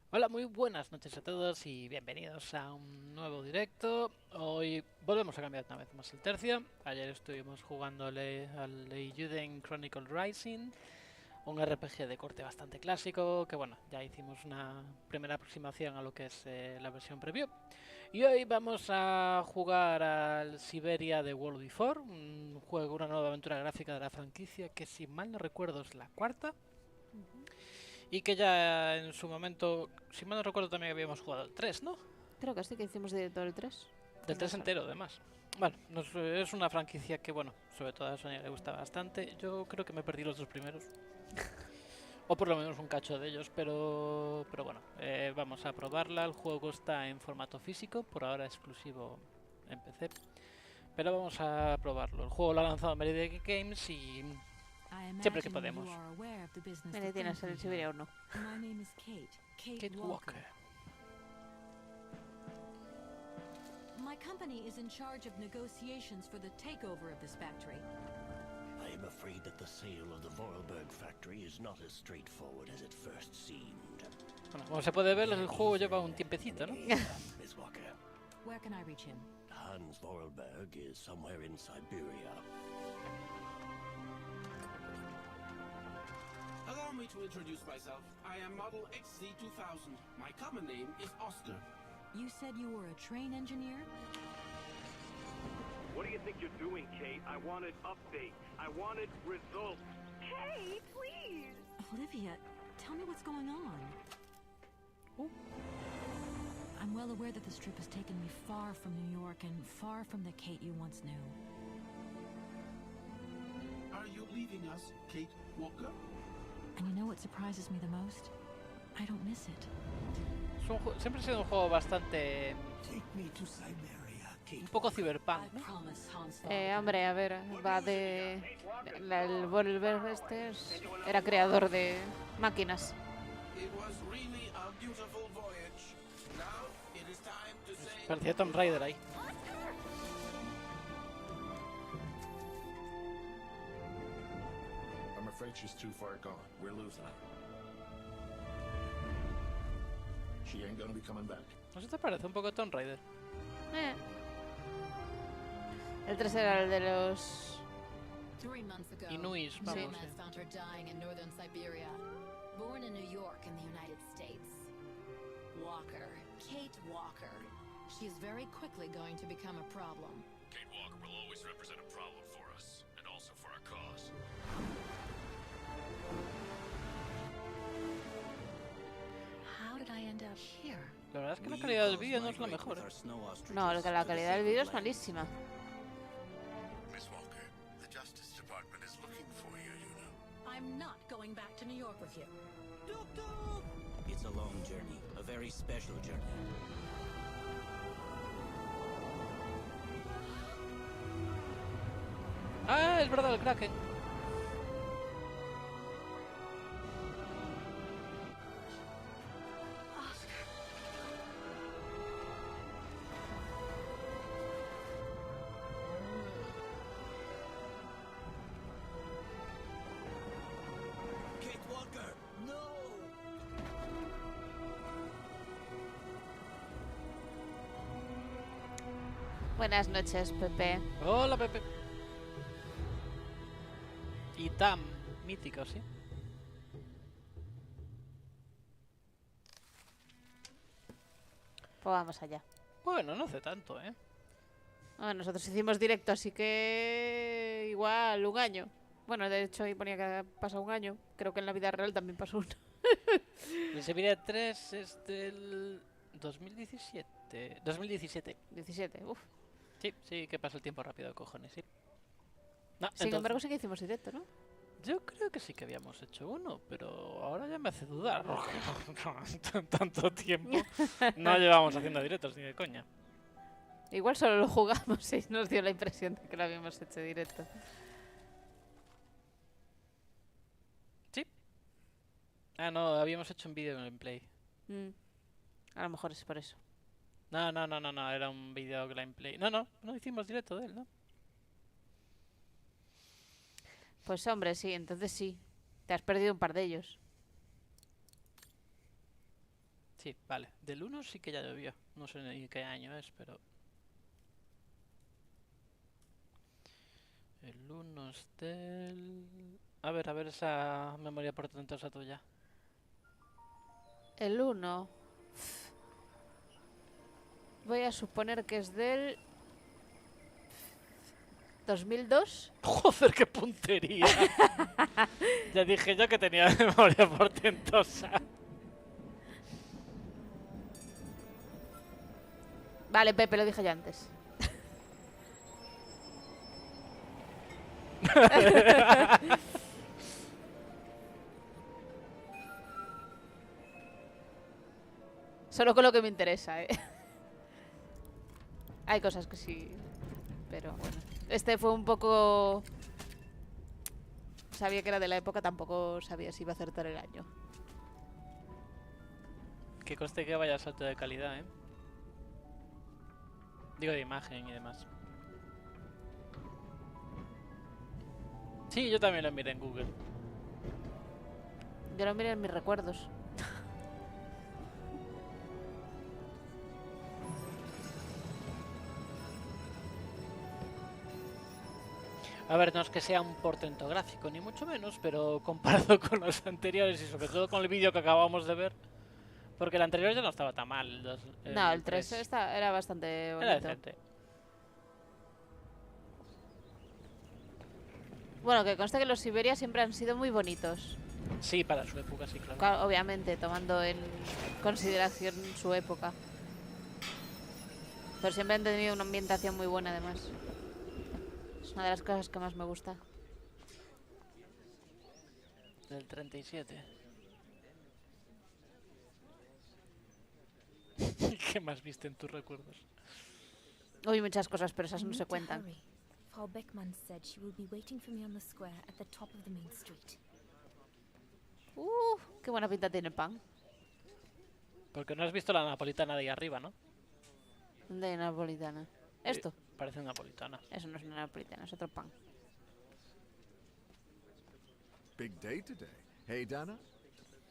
Hola, muy buenas noches a todos y bienvenidos a un nuevo directo. Hoy volvemos a cambiar una vez más el tercio. Ayer estuvimos jugándole al Eiyuden Chronicle Rising, un RPG de corte bastante clásico, que bueno, ya hicimos una primera aproximación a lo que es la versión preview. Y hoy vamos a jugar al Syberia de World Before, un juego, una nueva aventura gráfica de la franquicia que si mal no recuerdo es la cuarta. Y que ya en su momento, si mal no recuerdo, también habíamos jugado el 3, ¿no? Creo que sí, que hicimos directo el 3. Del 3 entero, además. Bueno, es una franquicia que, bueno, sobre todo a Sonia le gusta bastante. Yo creo que me perdí los dos primeros. O por lo menos un cacho de ellos, pero bueno, vamos a probarla. El juego está en formato físico, por ahora exclusivo en PC. Pero vamos a probarlo. El juego lo ha lanzado Meridian Games y siempre que podemos. Mira, tienes el Syberia 1. Kate Walker. My company is in charge of negotiations for the takeover of this factory. I am afraid that the sale of the Vorarlberg factory is not as straightforward as it first seemed. Bueno, como se puede ver, el juego lleva un tiempecito, ¿no? Miss Walker, Where can I reach him? Hans Vorarlberg is somewhere in Syberia. Allow me to introduce myself. I am Model XC2000. My common name is Oscar. You said you were a train engineer? What do you think you're doing, Kate? I wanted updates. I wanted results. Hey, please! Olivia, tell me what's going on. Oh. I'm well aware that this trip has taken me far from New York and far from the Kate you once knew. Are you leaving us, Kate Walker? And you know what surprises me the most? I don't miss it. Siempre ha sido un juego bastante... Take me to Syberia, Kate. un poco cyberpunk, I ¿no? promise, Hans. Hombre, a ver, va de... El Vorarlberg era creador de máquinas. It was really a beautiful voyage. Now it is time to say Parecía Tomb Raider ahí. I'm afraid she's too far gone. We're losing her. She ain't gonna be coming back. ¿No se te parece un poco Tomb Raider? El 3 era el de los... 3 months ago, Inuits, vamos. Gameit found her dying in northern Siberia. Born in New York in the United States. Walker. Kate Walker. She is very quickly going to become a problem. Kate Walker will always represent a problem for us, and also for our cause. How did I end up here? La verdad es que la calidad del vídeo no es la mejor, ¿eh? No, la calidad del vídeo es malísima. Miss Walker, the Justice Department is looking for you, you know. I'm not going back to New York with you. It's a long journey, a very special journey. Ah, es verdad, el Kraken. Kate Walker, no! Buenas noches, Pepe. Hola, Pepe. Y tan mítico, ¿sí? Pues vamos allá. Bueno, no hace tanto, ¿eh? Bueno, nosotros hicimos directo, así que... igual un año. Bueno, de hecho ahí ponía que pasa un año. Creo que en la vida real también pasó uno. El Syberia 3 es del 2017. 2017. 17, uff. Sí, sí, que pasa el tiempo rápido, cojones, sí. No, Sin entonces, embargo sí que hicimos directo, ¿no? yo creo que sí que habíamos hecho uno, pero ahora ya me hace dudar. Tanto tiempo. No llevamos haciendo directos ni de coña. Igual solo lo jugamos y nos dio la impresión de que lo habíamos hecho directo. ¿Sí? Ah, no, habíamos hecho un vídeo gameplay. A lo mejor es por eso. No, era un vídeo gameplay. No hicimos directo de él, ¿no? Pues hombre, sí, entonces sí. Te has perdido un par de ellos. Sí, vale. Del 1 sí que ya llovió. No sé ni qué año es, pero... El 1 es del... A ver esa memoria portentosa tuya. El 1. Voy a suponer que es del 2002. Joder, qué puntería. Ya dije yo que tenía memoria portentosa. Vale, Pepe, lo dije ya antes. Solo con lo que me interesa, ¿eh? Hay cosas que sí, pero bueno. Este fue un poco... Sabía que era de la época, tampoco sabía si iba a acertar el año. Que conste que vaya salto de calidad, ¿eh? Digo, de imagen y demás. Sí, yo también lo miré en Google. Yo lo miré en mis recuerdos. A ver, no es que sea un portento gráfico, ni mucho menos, pero comparado con los anteriores y sobre todo con el vídeo que acabamos de ver, porque el anterior ya no estaba tan mal. No, el 3 era bastante bonito. Era decente. Bueno, que conste que los Syberia siempre han sido muy bonitos. Sí, para su época, sí, claro. Claro, obviamente, tomando en consideración su época. Pero siempre han tenido una ambientación muy buena, además. Es una de las cosas que más me gusta. Del 37. ¿Qué más viste en tus recuerdos? Uy, muchas cosas, pero esas no se cuentan. Frau Beckmann said she will be waiting for me on the square at the top of the main street. Qué buena pinta tiene el pan. Porque no has visto la napolitana de ahí arriba, ¿no? ¿Dónde hay napolitana? ¿Esto? Parece napolitana. Eso no es una napolitana, es otro pan. Big day today. Hey, Dana?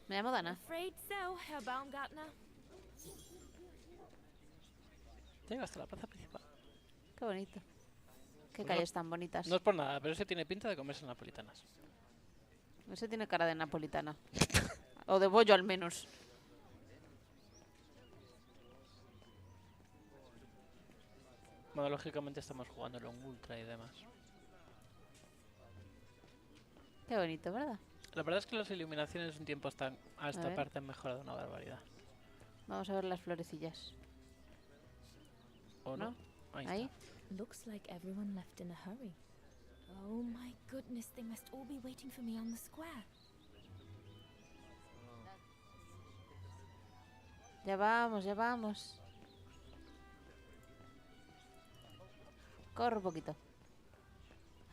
Me llamo Dana. Afraid so, Herr Baumgartner. Llega hasta la plaza principal. Qué bonito. Qué Pues calles tan bonitas. No es por nada, pero ese tiene pinta de comerse napolitanas. Ese tiene cara de napolitana. O de bollo al menos. Bueno, lógicamente estamos jugándolo en ultra y demás. Qué bonito, ¿verdad? La verdad es que las iluminaciones en tiempo están a esta ver. parte han mejorado una barbaridad. Vamos a ver las florecillas. ¿O no? ¿No? Ahí está. Looks like everyone left in a hurry. Oh my goodness, they must all be waiting for me on the square. Ya vamos, ya vamos. Corre un poquito.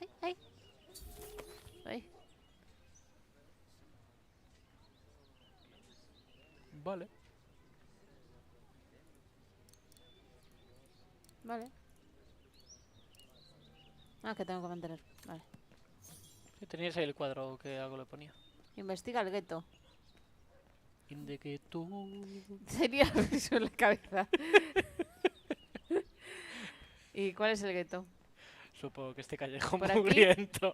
¡Ay, ay! ¡Ay! Vale. Vale. Ah, que tengo que mantener. Vale. Sí, tenías ahí el cuadro que algo le ponía. Investiga el gueto. De que tú... Tenía eso en la cabeza. ¿Y cuál es el gueto? Supongo que este callejón ¿Por aquí? mugriento.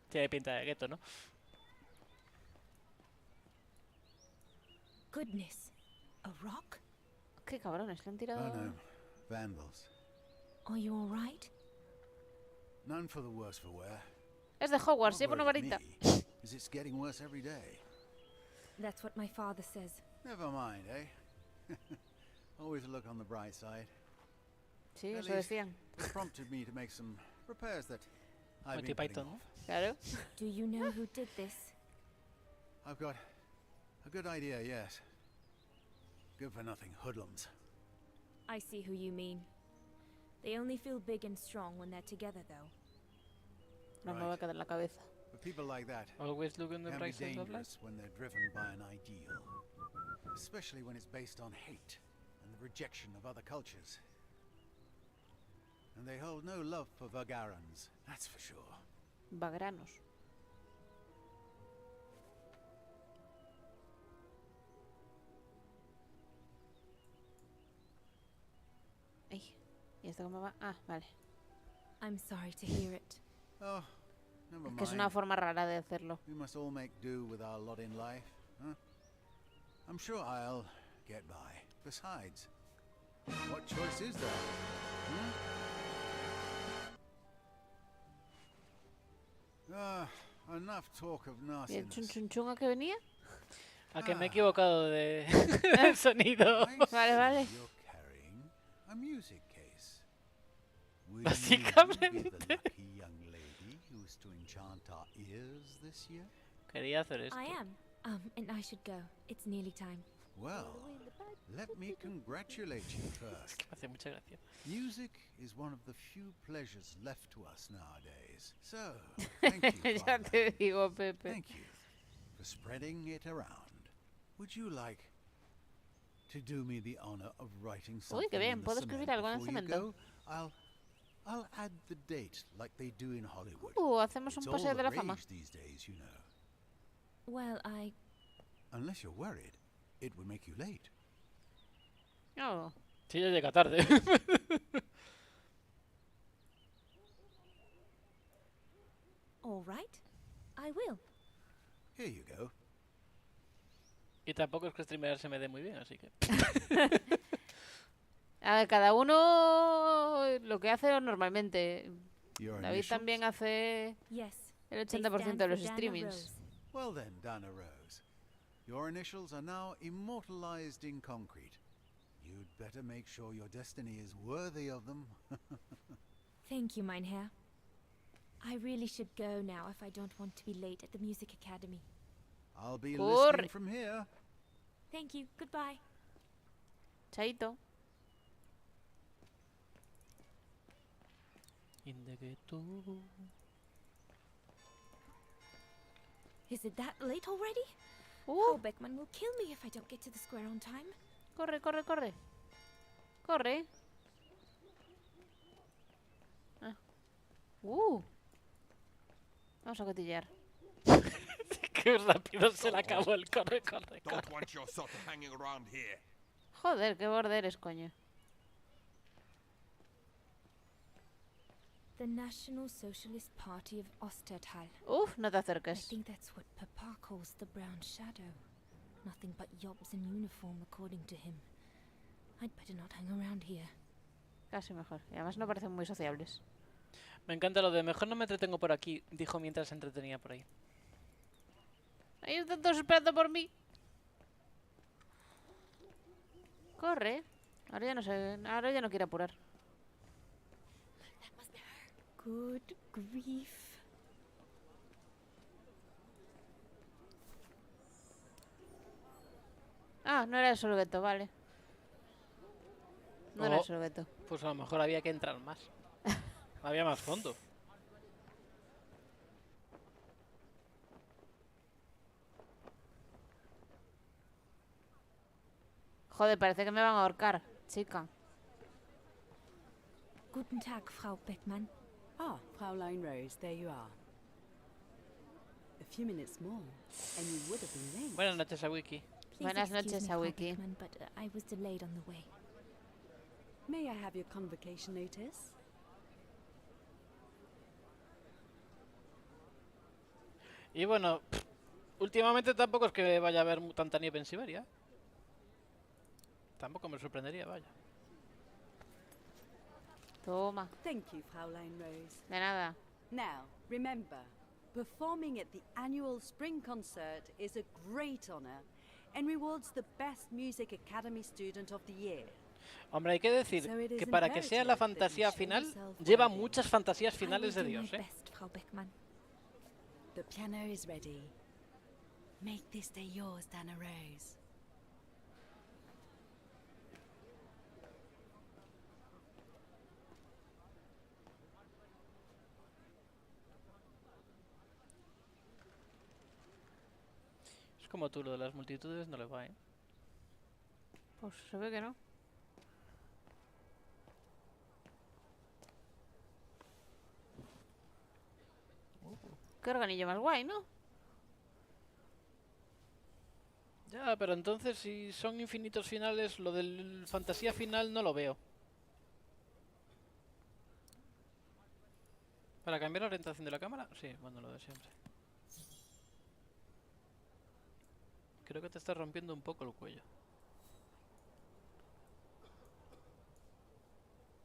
Tiene pinta de gueto, ¿no? Goodness, a rock? Qué cabrones, le han tirado. Oh no, vandals. Are you all right? None for the worse for wear. Es de Hogwarts, Not lleva una worried varita. me, as it's getting worse every day. That's what my father says. Never mind, eh? Always look on the bright side. Sí, At eso least, decían. it prompted me to make some repairs that I've Monty been putting Python, off. ¿no? Claro. Do you know who did this? I've got a good idea, yes. Good for nothing hoodlums. I see who you mean. They only feel big and strong when they're together, though. No me va a quedar en la cabeza. But people like that Always look on the can be bright side of life. dangerous when they're driven by an ideal. Especially when it's based on hate and the rejection of other cultures. And they hold no love for Vagarans, that's for sure. Vagranos. ¿Y esto cómo va? Ah, vale. I'm sorry to hear it. Oh, never Es que es una mind. forma rara de hacerlo. We must all make do with our lot in life, huh? I'm sure I'll get by. Besides, what choice is there? Enough talk of ¿Y el chun nastiness. chun chun a qué venía? A que me he equivocado de sonido. Vale, vale. You're carrying a music case. Will Básicamente. you be the lucky young lady who's to enchant our ears this year? Quería hacer esto. I am. And I should go. It's nearly time. Well, let me congratulate you first. Me hace mucha gracia. Music is one of the few pleasures left to us nowadays. So, thank you, Ya Father. te digo, Pepe. Thank you for spreading it around. Would you like to do me the honor of writing something qué bien, in the puedo cement escribir algo en el before you cemento. go? I'll add the date like they do in Hollywood. Hacemos un It's all paseo de the la fama. rage these days, you know. Well, Unless you're worried, it would make you late. Oh. Sí, ya llega tarde. all right. I will. Here you go. Y tampoco es que streamear se me dé muy bien, así que... A ver, cada uno lo que hace normalmente. Your David initials? también hace Yes. el They 80% de stand los for Dana streamings. Rose. Well then, Dana Rose. Your initials are now immortalized in concrete. You'd better make sure your destiny is worthy of them. Thank you, mein Herr. I really should go now if I don't want to be late at the Music Academy. I'll be Corre. listening from here. Thank you. Goodbye. Chaito. In the ghetto. Is it that late already? Frau Beckmann will kill me if I don't get to the square on time. Corre, corre, corre. Corre. Ah. Vamos a cotillear. Qué rápido se le acabó el corre, corre, Don't corre. want your sort of hanging around here. Joder, qué borde eres, coño. The National Socialist Party of Ostertal. Uf, no te I acerques. think that's what Papa calls the brown shadow. Nothing but yobs in uniform, according to him. I'd better not hang around here. Casi mejor. Y además no parecen muy sociables. Me encanta lo de mejor no me entretengo por aquí, dijo mientras se entretenía por ahí. Ahí están todos esperando por mí. Corre. Ahora ya no sé. Ahora ya no quiere apurar. Good grief. Ah, no era eso el gueto, vale. No era Oh. eso el gueto. Pues a lo mejor había que entrar más. Había más fondo. Joder, parece que me van a ahorcar, chica. Guten Tag, Frau Beckmann. Ah, Fraulein Rose, there you are. A few minutes more, and you would have been late. Buenas noches a Wiki. Please Buenas excuse noches me, a Frau Wiki. Beckmann, but I was delayed on the way. May I have your convocation notice? Y bueno, últimamente tampoco es que vaya a haber tanta nieve en Siberia. Tampoco me sorprendería, vaya. Toma. Thank you, Fraulein Rose. De nada. Now, remember, performing at the annual spring concert is a great honor and rewards the best music academy student of the year. Hombre, hay que decir So it is que para que sea la imperative that you fantasía show final, yourself lleva worthy. muchas fantasías I will finales de do Dios, my ¿eh? best, Frau Beckmann. The piano is ready. Make this day yours, Dana Rose. Es como tú, lo de las multitudes no le va, ¿eh? Pues se ve que no. Qué organillo más guay, ¿no? Ya, pero entonces si son infinitos finales, lo del fantasía final no lo veo. ¿Para cambiar la orientación de la cámara? Sí, bueno, lo de siempre. Creo que te está rompiendo un poco el cuello.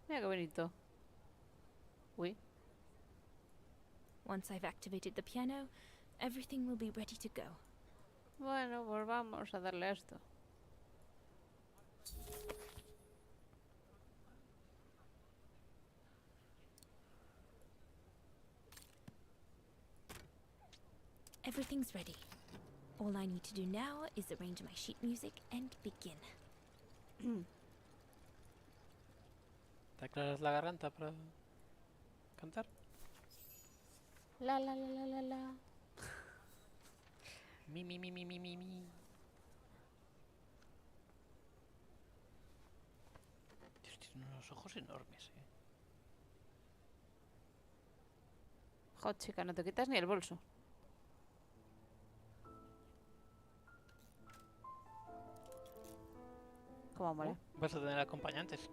Mira qué bonito. Uy. Once I've activated the piano, everything will be ready to go. Bueno, pues vamos a darle a esto. Everything's ready. All I need to do now is arrange my sheet music and begin. ¿Te aclaras la garganta para cantar? La la la la la la. Mi. Dios, tiene unos ojos enormes, Joder, chica, no te quitas ni el bolso. ¿Cómo mola? Vas a tener acompañantes.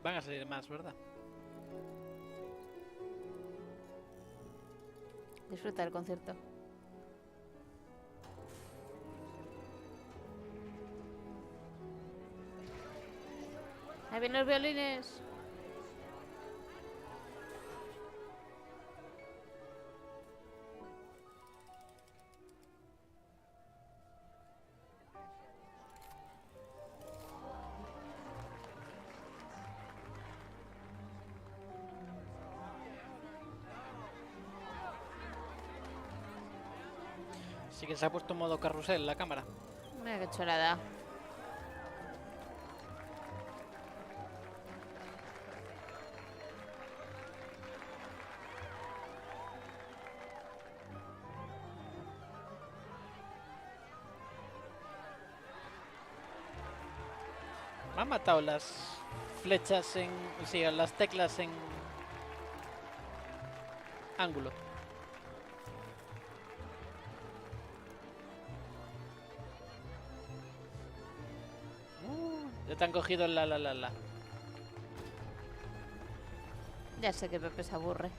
Van a salir más, ¿verdad? Disfruta del concierto. Ahí vienen los violines. Sí que se ha puesto en modo carrusel la cámara. Mira qué chorada. Me han matado las flechas en... Sí, las teclas en... ángulo. Ya te han cogido el la. Ya sé que Pepe se aburre.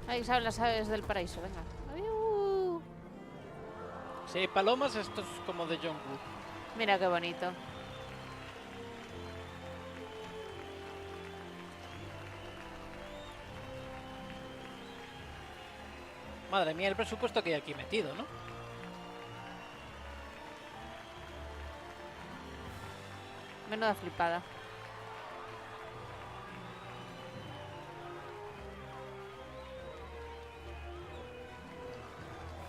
Ahí saben las aves del paraíso, venga. ¡Abiú! Si hay palomas, esto es como de John Woo. Mira qué bonito. Madre mía, el presupuesto que hay aquí metido, ¿no? Menuda flipada.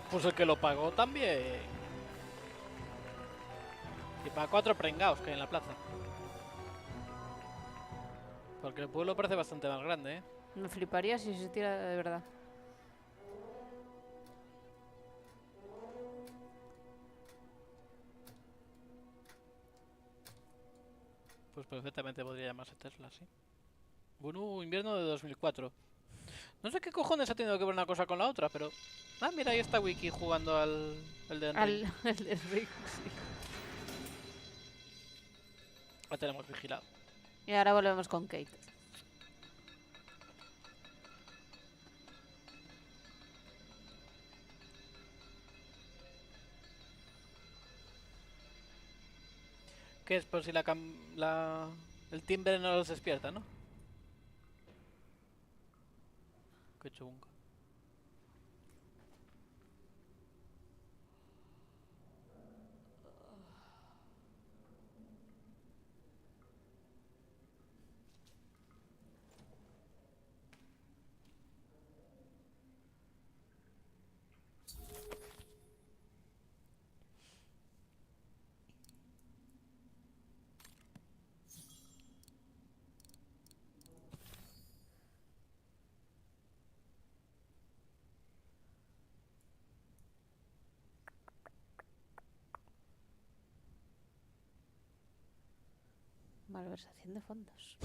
Pues el que lo pagó también. Y para 4 prengaos que hay en la plaza. Porque el pueblo parece bastante más grande, ¿eh? Me fliparía si se tira de verdad. Pues perfectamente podría llamarse Tesla, sí. Bueno, invierno de 2004. No sé qué cojones ha tenido que ver una cosa con la otra, pero... Ah, mira, ahí está Wiki jugando al... el de Enrique. El de Enrique, sí. Lo tenemos vigilado. Y ahora volvemos con Kate. Que es por si el timbre no los despierta, ¿no? Qué chungo. Malversación de fondos.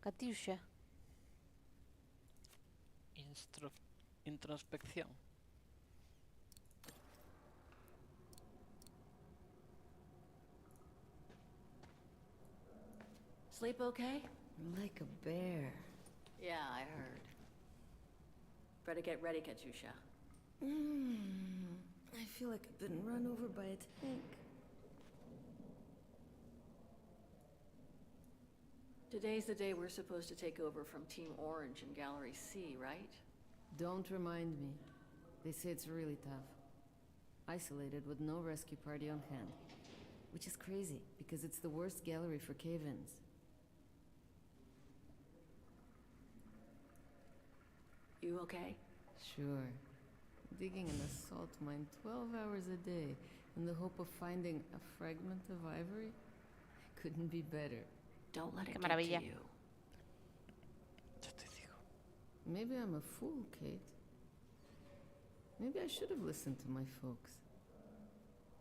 Katyusha. Introspección. Sleep okay? Like a bear. Yeah, I heard. Better get ready, Katyusha. I feel like I've been run over by a tank. Today's the day we're supposed to take over from Team Orange in Gallery C, right? Don't remind me. They say it's really tough. Isolated with no rescue party on hand. Which is crazy, because it's the worst gallery for cave-ins. You okay? Sure. Digging an assault mine 12 hours a day in the hope of finding a fragment of ivory? Couldn't be better. Don't let it Qué get maravilla. to you. Maybe I'm a fool, Kate. Maybe I should have listened to my folks.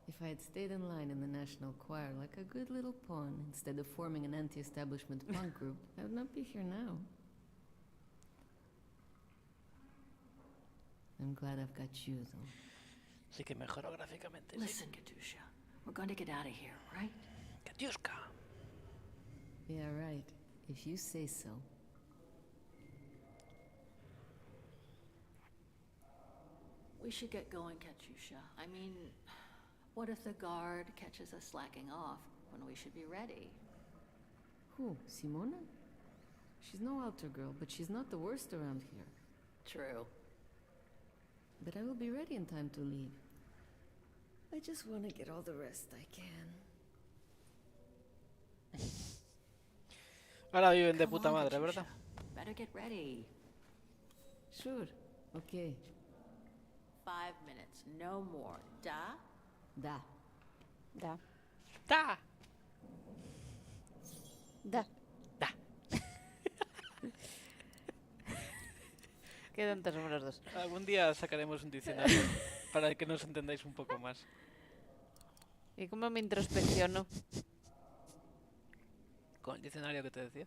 If I had stayed in line in the National Choir like a good little pawn instead of forming an anti-establishment punk group, I would not be here now. I'm glad I've got you, though. Sí que mejoró gráficamente. Listen, Katyusha. We're going to get out of here, right? Katyushka. Yeah, right. If you say so. We should get going, Katyusha. I mean, what if the guard catches us slacking off when we should be ready? Who? Simona? She's no altar girl, but she's not the worst around here. True. But I will be ready in time to leave. I just want to get all the rest I can. Ahora viven de puta madre, ¿verdad? Better get ready. Sure. Okay. 5 minutes, no more. Da? Da. Da. ¡Ta! Da. Da. Qué tontos somos los dos. Algún día sacaremos un diccionario para que nos entendáis un poco más. ¿Y cómo me introspecciono? Con el diccionario que te decía.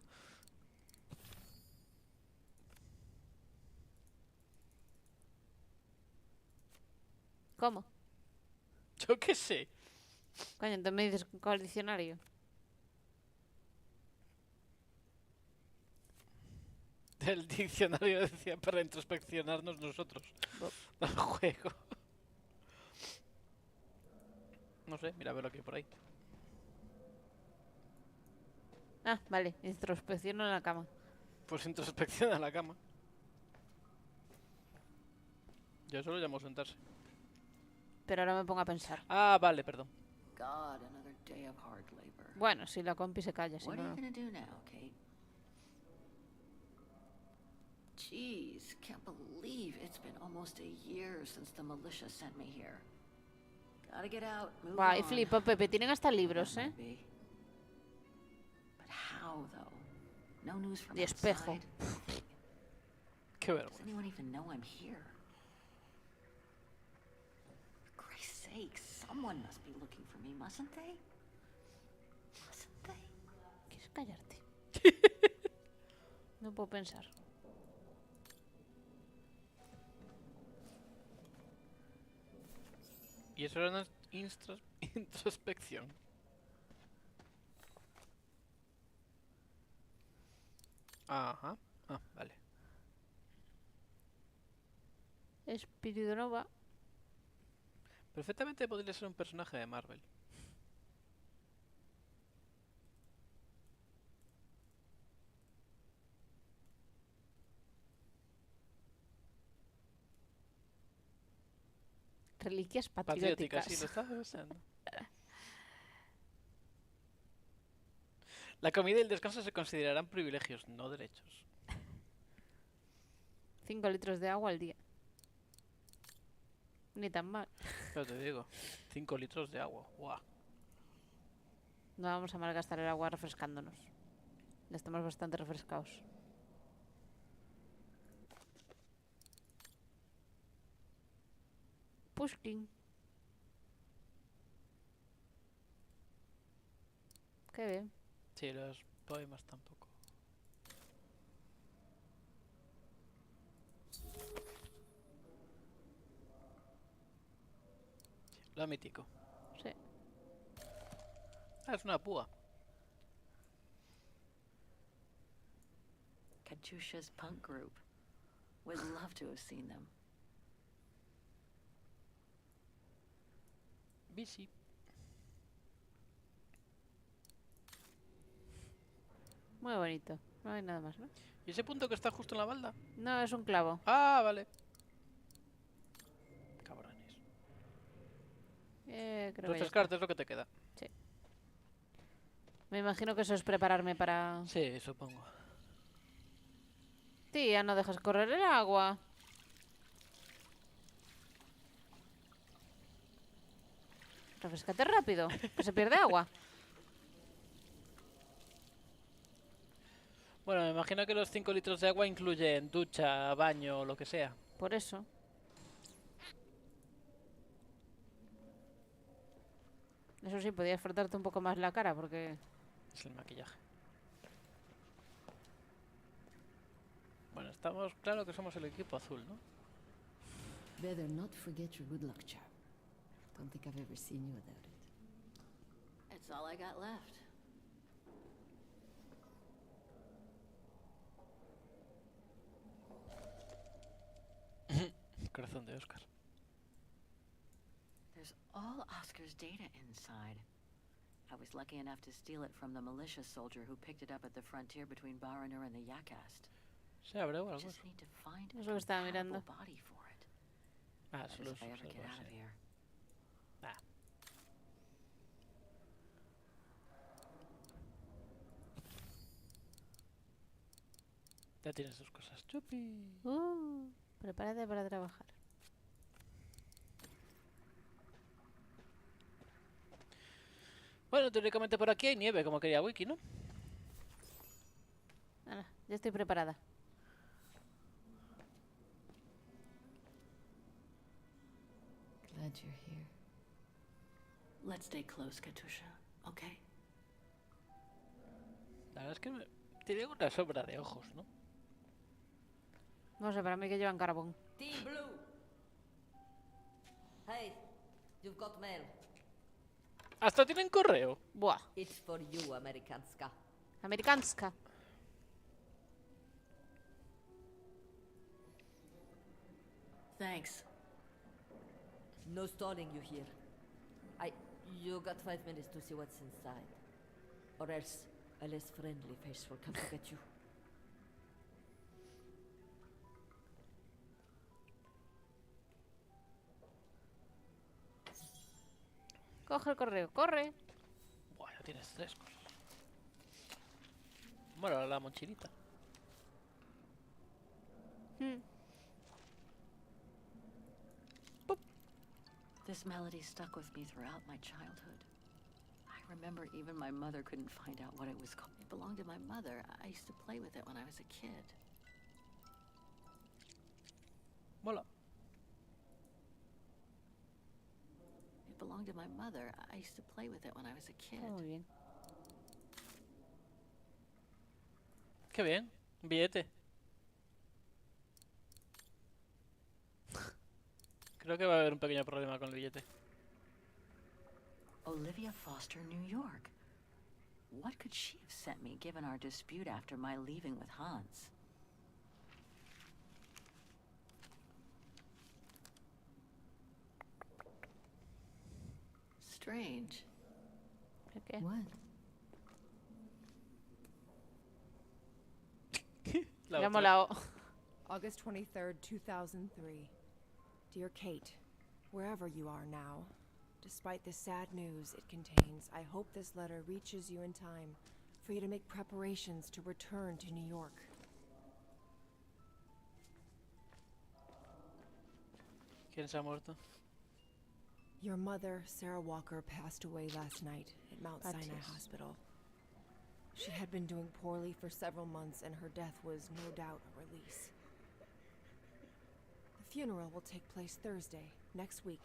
¿Cómo? Yo qué sé. Coño, entonces me dices con el diccionario. El diccionario decía para introspeccionarnos nosotros. Al juego. No sé, mira a ver lo que hay por ahí. Ah, vale, introspecciono en la cama. Pues introspecciona la cama. Yo eso lo llamo sentarse. Pero ahora me pongo a pensar. Ah, vale, perdón. God, another day of hard labor. Bueno, si la compi se calla, si What no, are no. you gonna do now, Kate? Jeez, can't believe it's been almost a year since the militia sent me here. Gotta get out, move Buah, y on. flipo, Pepe, tienen hasta libros, That ¿eh? might be. But how, though? No news from De espejo. outside? Qué Does vergüenza. anyone even know I'm here? For Christ's sake, someone must be looking for me, mustn't they? Mustn't they? ¿Quieres callarte? No puedo pensar. Y eso era una introspección. Ajá. Ah, vale. Espíritu Nova. Perfectamente podría ser un personaje de Marvel. Reliquias Patriótica, patrióticas. sí, lo estaba pensando. La comida y el descanso se considerarán privilegios, no derechos. 5 litros de agua al día. Ni tan mal. Pero te digo, 5 litros de agua. ¡Guau! No vamos a malgastar el agua refrescándonos. Ya estamos bastante refrescados. Pushkin. Qué bien. Sí, los poemas tampoco. Lo mítico. Sí. Ah, es una púa. Katusha's punk group. Would love to have seen them. Bici. Muy bonito. No hay nada más, ¿no? ¿Y ese punto que está justo en la balda? No, es un clavo. Ah, vale. Cabrones. Creo Los que ya tres está. cartas es lo que te queda. Sí. Me imagino que eso es prepararme para... Sí, supongo. Tía, no dejas correr el agua. Refrescate rápido, que se pierde agua. Bueno, me imagino que los 5 litros de agua incluyen ducha, baño o lo que sea. Por eso. Eso sí, podías frotarte un poco más la cara porque... Es el maquillaje. Bueno, estamos claro que somos el equipo azul, ¿no? Better not forget your good luck charm. Don't think I've ever seen you without it. It's all I got left. Corazón de Oscar. There's all Oscar's data inside. I was lucky enough to steal it from the militia soldier who picked it up at the frontier between Baranur and the Yakast. ¿Se abre o algo? Just need to find Es lo que estaba mirando. a body for it. Ah, That is solo if I ever get out of here. Ah. Ya tienes tus cosas, chupi. Prepárate para trabajar. Bueno, teóricamente por aquí hay nieve, como quería Wiki, ¿no? Ahora, ya estoy preparada. Glad you're here. Let's stay close, Katusha, okay? La verdad es que tiene una sombra de ojos, ¿no? No sé, para mí que llevan carbón. Team Blue. Hey, you've got mail. Hasta tienen correo. Buah. It's for you, Amerikanska. Amerikanska. Thanks. No stalling you here. You got 5 minutes to see what's inside. Or else a less friendly face will come to get you. Coge el correo, corre. Buah, ya tienes 3 cosas. Bueno, la mochilita. This melody stuck with me throughout my childhood. I remember even my mother couldn't find out what it was called. It belonged to my mother. I used to play with it when I was a kid. Mola. It belonged to my mother. I used to play with it when I was a kid. Muy bien. Qué bien. Un billete. Creo que va a haber un pequeño problema con el billete. Olivia Foster, New York. What could she have sent me given our dispute after my leaving with Hans? Strange. Okay. What? Le ha molado. August 23rd, 2003. Dear Kate, wherever you are now, despite the sad news it contains, I hope this letter reaches you in time for you to make preparations to return to New York. ¿Quién se ha muerto? Your mother, Sarah Walker, passed away last night at Mount Sinai Gracias. Hospital. She had been doing poorly for several months, and her death was no doubt a release. The funeral will take place Thursday, next week.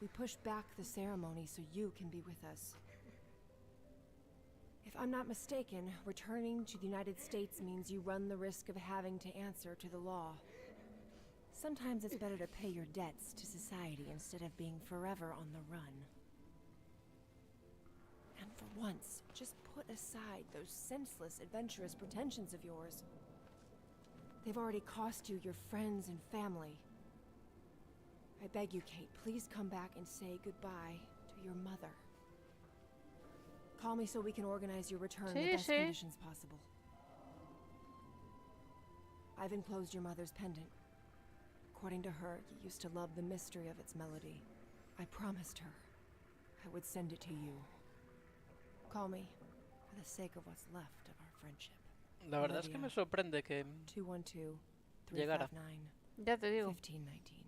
We pushed back the ceremony so you can be with us. I'm not mistaken, returning to the United States means you run the risk of having to answer to the law. Sometimes it's better to pay your debts to society instead of being forever on the run. And for once, just put aside those senseless, adventurous pretensions of yours. They've already cost you your friends and family. I beg you, Kate, please come back and say goodbye to your mother. Call me so we can organize your return in the best conditions possible. I've enclosed your mother's pendant. According to her, you used to love the mystery of its melody. I promised her I would send it to you. Call me for the sake of what's left of our friendship. La verdad es que me sorprende que 212 llegara. 359 Ya te digo. 1519.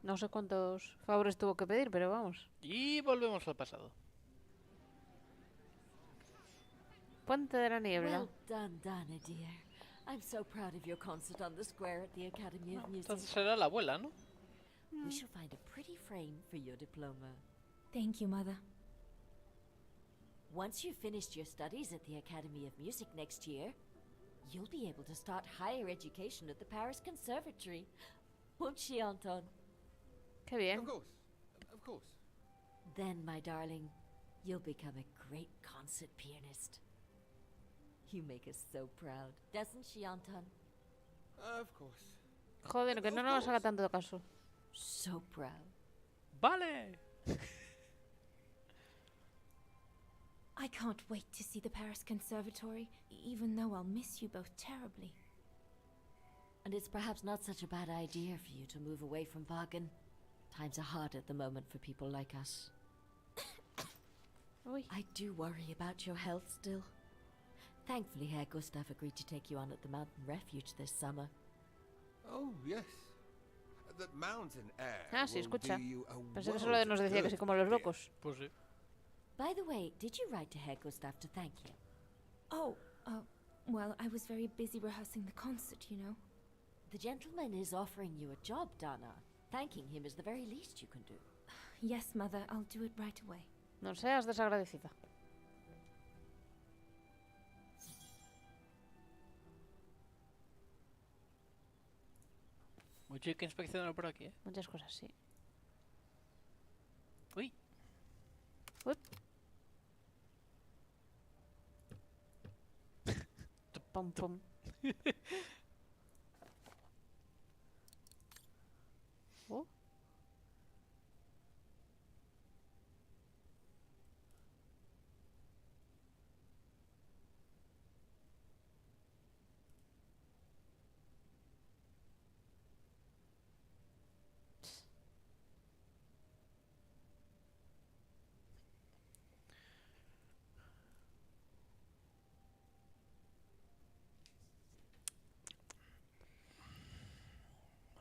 No sé cuántos favores tuvo que pedir, pero vamos. Y volvemos al pasado. Puente de la niebla. Well done, Dana, dear. I'm so proud of your concert on the square at the Academy of Music. Entonces será la abuela, ¿no? We shall find a pretty frame for your diploma. Thank you, Mother. Once you've finished your studies at the Academy of Music next year, you'll be able to start higher education at the Paris Conservatory. Won't she, Anton? Qué bien. Of course. Of course. Then, my darling, you'll become a great concert pianist. You make us so proud, doesn't she, Anton? Of course. Joder, que no nos haga tanto caso. So proud. ¡Vale! I can't wait to see the Paris Conservatory, even though I'll miss you both terribly. And it's perhaps not such a bad idea for you to move away from Wagen. Times are hard at the moment for people like us. I do worry about your health still. Thankfully, Herr Gustav agreed to take you on at the mountain refuge this summer. Oh, yes. The mountain air Ah, sí, will escucha. do you a Pensé que world solo nos of decía que good, sí como los dear. locos. Pues sí. By the way, did you write to Herr Gustav to thank him? Oh, well, I was very busy rehearsing the concert, you know. The gentleman is offering you a job, Dana. Thanking him is the very least you can do. Yes, Mother, I'll do it right away. No seas desagradecida. Mucho que inspeccionar por aquí, ¿eh? Muchas cosas, sí. Uy. Uy. Pum, pum. Oh.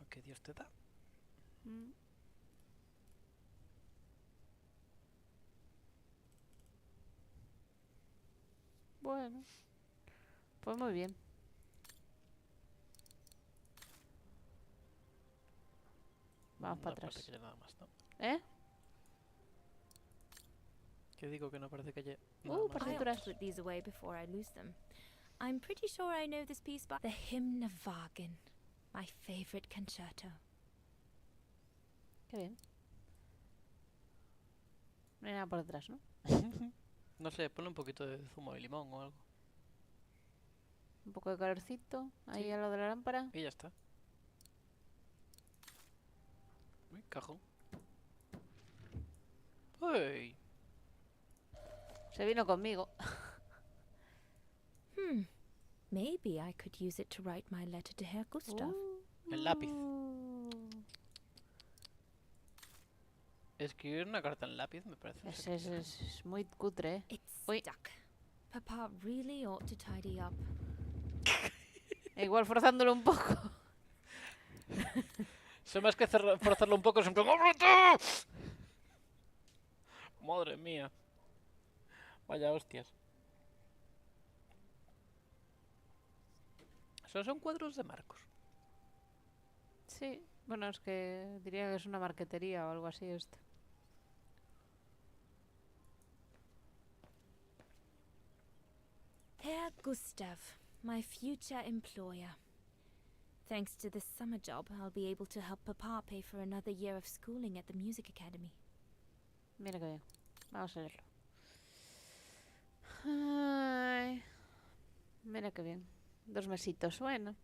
Que Dios te da. Bueno. Pues muy bien. Vamos para atrás. Parece que haya nada más, ¿no? ¿Eh? Que digo que no parece que haya nada más. I ought to put these away before I lose them. I'm pretty sure I know this piece by the Hymn of Wagen, my favorite concerto. Qué bien. No hay nada por detrás, ¿no? No sé, ponle un poquito de zumo de limón o algo. Un poco de calorcito. Ahí Sí. a lo de la lámpara. Y ya está. Uy, cajón. ¡Uy! Se vino conmigo. Maybe I could use it to write my letter to Herr Gustav. El lápiz. Escribir una carta en lápiz me parece. Es muy cutre, ¿eh? It's stuck. Papa really ought to tidy up. Igual forzándolo un poco. Sé más que forzarlo un poco, siempre... ¡ábrete! Madre mía. Vaya hostias. Esos son cuadros de Marcos. Sí, bueno, es que diría que es una marquetería o algo así esto. Gustav, my future employer. Thanks to this summer job, I'll be able to help Papa pay for another year of schooling at the music academy. Mira que bien. Vamos a leerlo. Ay, mira que bien. 2 mesitos, bueno.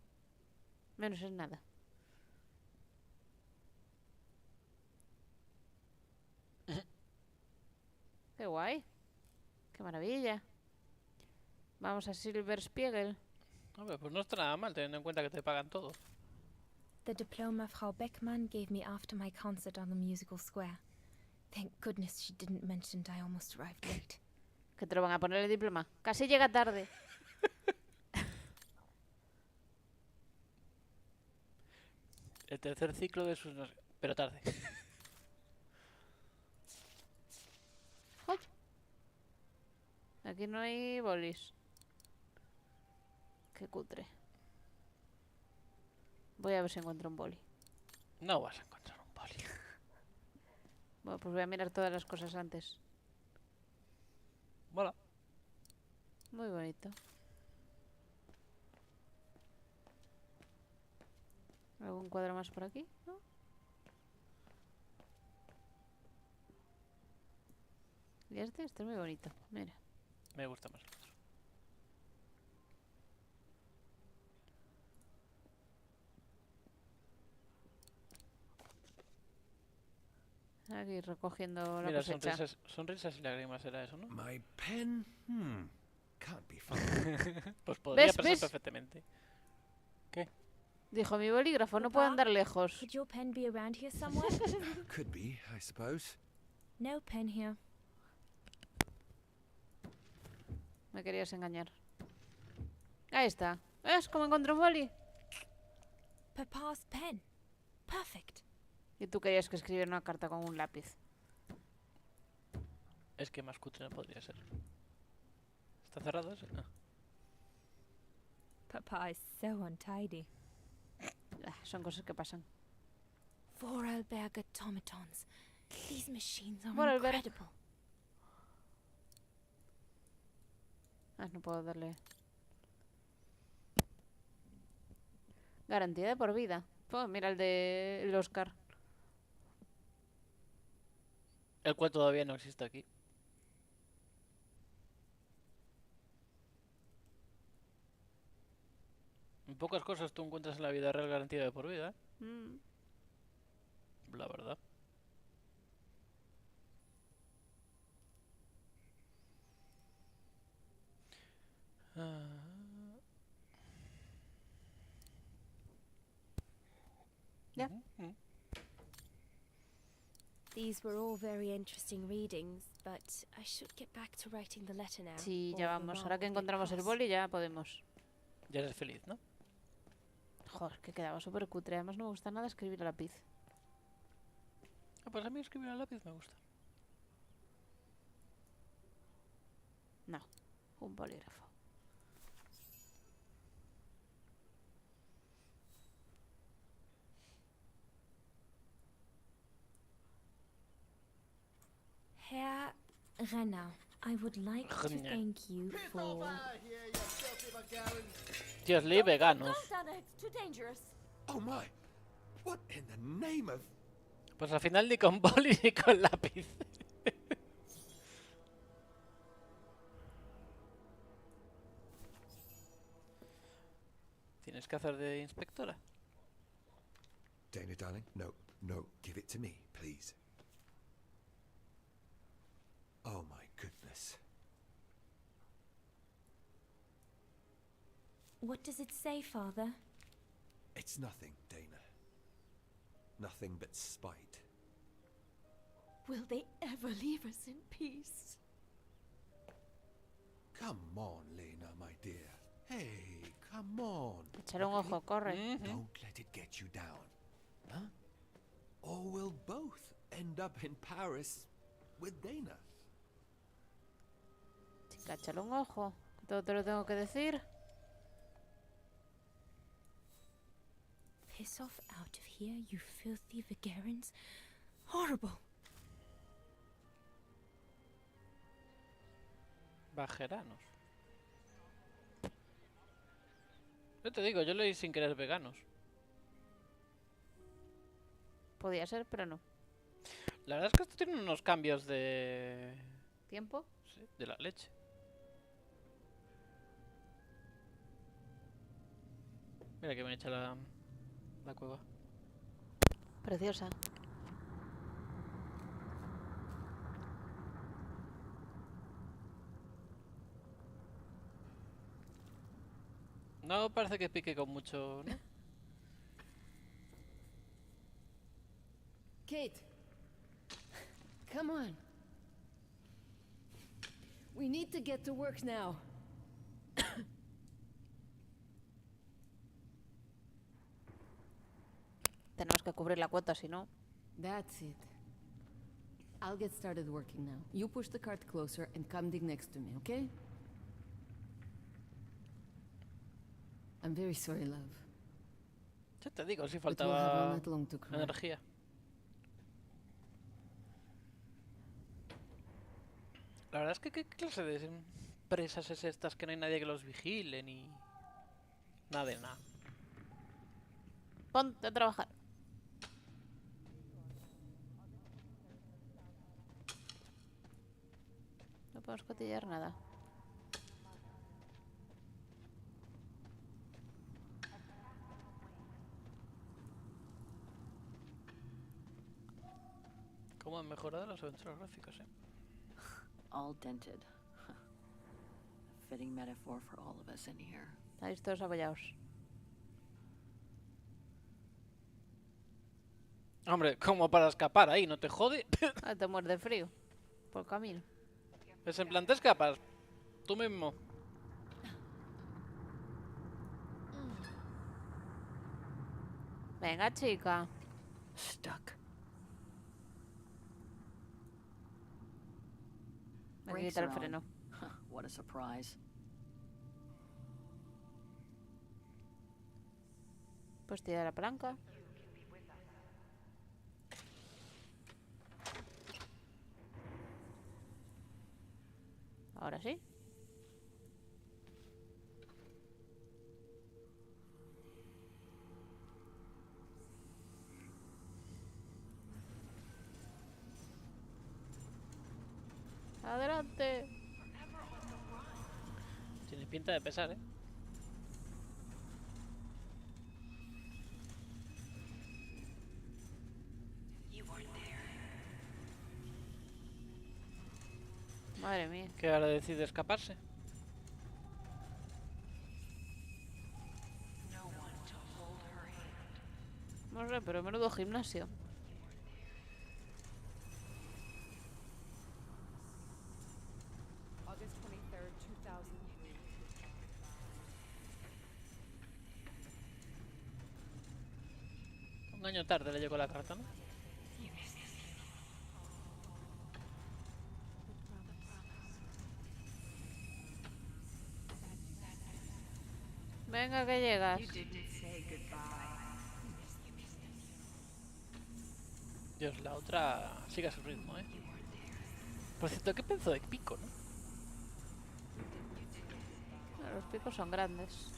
Menos es nada. Qué guay. Qué maravilla. Vamos a Silberspiegel. Hombre, pues no está nada mal, teniendo en cuenta que te pagan todo. The diploma Frau Beckmann gave me after my concert on the musical square. Thank goodness she didn't mention I almost arrived late. Que te lo van a poner el diploma. Casi llega tarde. El tercer ciclo de sus... Pero tarde. Hop. Aquí no hay bolis. Qué cutre. Voy a ver si encuentro un boli. No vas a encontrar un boli. Bueno, pues voy a mirar todas las cosas antes. Mola. Muy bonito. ¿Algún cuadro más por aquí? ¿No? ¿Y este? Este es muy bonito. Mira. Me gusta más el otro. Aquí recogiendo la Mira, cosecha. sonrisas y lágrimas era eso, ¿no? My pen? Can't be fun. Pues podría ¿Ves? pasar ¿Ves? perfectamente. ¿Qué? Dijo, mi bolígrafo no puede andar lejos. Could your pen be around here somewhere? Could be, I suppose. No pen here. Me querías engañar. Ahí está. ¿Ves cómo encontré un boli? Papa's pen. Perfect. Y tú querías que escribiera una carta con un lápiz. Es que más cutre no podría ser. ¿Está cerrado ese? No. Papa is so untidy. Son cosas que pasan. Vorarlberg automatons. These machines are Vorarlberg. incredible. No puedo darle. Garantía de por vida. Oh, mira el Oscar. El cual todavía no existe aquí. En pocas cosas tú encuentras en la vida real garantía de por vida, ¿eh? La verdad. Ya. These were all very interesting readings, but I should get back to writing the letter now. Sí, or ya the vamos. mom Ahora que will get encontramos el cross. boli ya podemos. Ya eres feliz, ¿no? Joder, que quedaba súper cutre. Además no me gusta nada escribir a lápiz. Ah, pues a mí escribir a lápiz me gusta. No, un bolígrafo. Herr Renner, I would like to thank you for... Dios, leí veganos. It's too dangerous. Oh my! What in the name of... Pues al final ni con boli ni con lápiz. ¿Tienes que hacer de inspectora? Dana, darling, no, give it to me, please. Oh my goodness. What does it say, Father? It's nothing, Dana. Nothing but spite. Will they ever leave us in peace? Come on, Lena, my dear. Hey, come on. Echar un ojo, corre. Don't let it get you down. Huh? Or we'll both end up in Paris with Dana. Chica, échale un ojo. Todo te lo tengo que decir. Piss off out of here, you filthy Vigarans. Horrible. Bajeranos. Yo te digo, yo leí sin querer veganos. Podía ser, pero no. La verdad es que esto tiene unos cambios de... ¿Tiempo? Sí, de la leche. Mira que me echa la cueva. Preciosa. No parece que pique con mucho, ¿no? Kate, come on. We need to get to work now. Tenemos que cubrir la cuota, si no. That's it. I'll get started working now. You push the cart closer and come dig next to me, okay? I'm very sorry, love. Ya te digo, si But we'll have all faltaba night long to cry. energía. La verdad es que ¿qué clase de empresas es estas que no hay nadie que los vigile ni nada de nada? Ponte a trabajar. No podemos cotillar nada. ¿Cómo han mejorado las aventuras gráficas, All dented. Fitting metaphor for all of us in here. Estáis todos apoyados. Hombre, como para escapar ahí, ¿no te jode? Te muerde de frío. Por el camino. Es en plan, te escapas. Tú mismo. Venga, chica. Stuck. Me voy a quitar el freno. What a surprise. Pues tira la palanca. Ahora sí. Adelante. Tiene pinta de pesar, ¿eh? Madre mía. Que ahora decide escaparse. No sé, pero menudo gimnasio. August 23rd, 2003. Un año tarde le llegó la carta, ¿no? Venga, que llegas. Dios, la otra sigue a su ritmo, ¿eh? Por cierto, ¿qué pensó de pico, no? Los picos son grandes.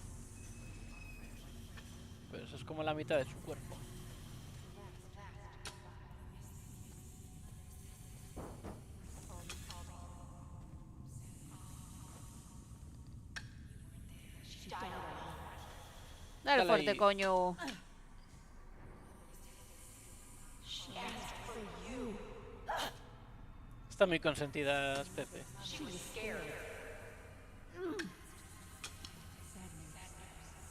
Pero eso es como la mitad de su cuerpo. Dale Dale fuerte, ahí. coño. Están muy consentidas, Pepe.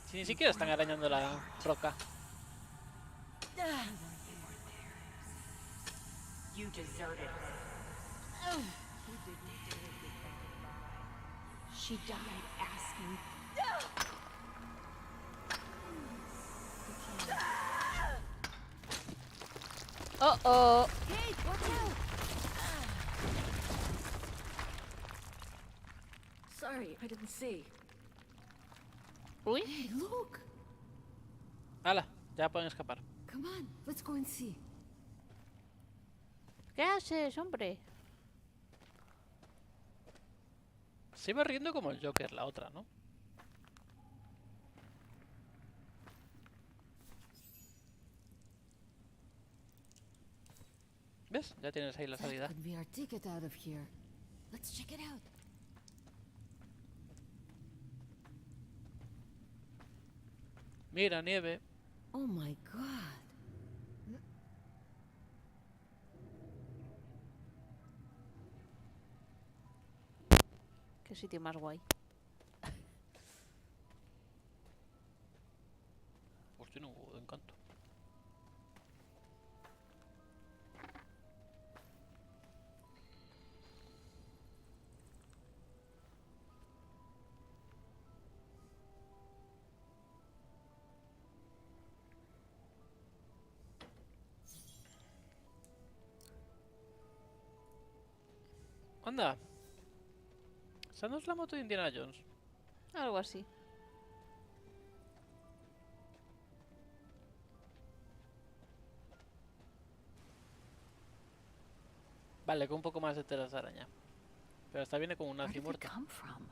Si ni siquiera están arañando la roca. You deserted her. She died asking. Oh, oh. Kate, watch out! Sorry, I didn't see. Uy. Hey, look! ¡Hala! Ya pueden escapar. Come on, let's go and see. ¿Qué haces, hombre? Se iba riendo como el Joker, la otra, ¿no? ¿Ves? Ya tienes ahí la salida. Could be our ticket out of here. Let's check it out. Mira, nieve. Oh my god. Qué sitio más guay. Pues tiene un huevo de encanto. Anda. Esa no es la moto de Indiana Jones. Algo así. Vale, con un poco más de telas de araña. Pero esta viene con un Where nazi did they muerto. come from?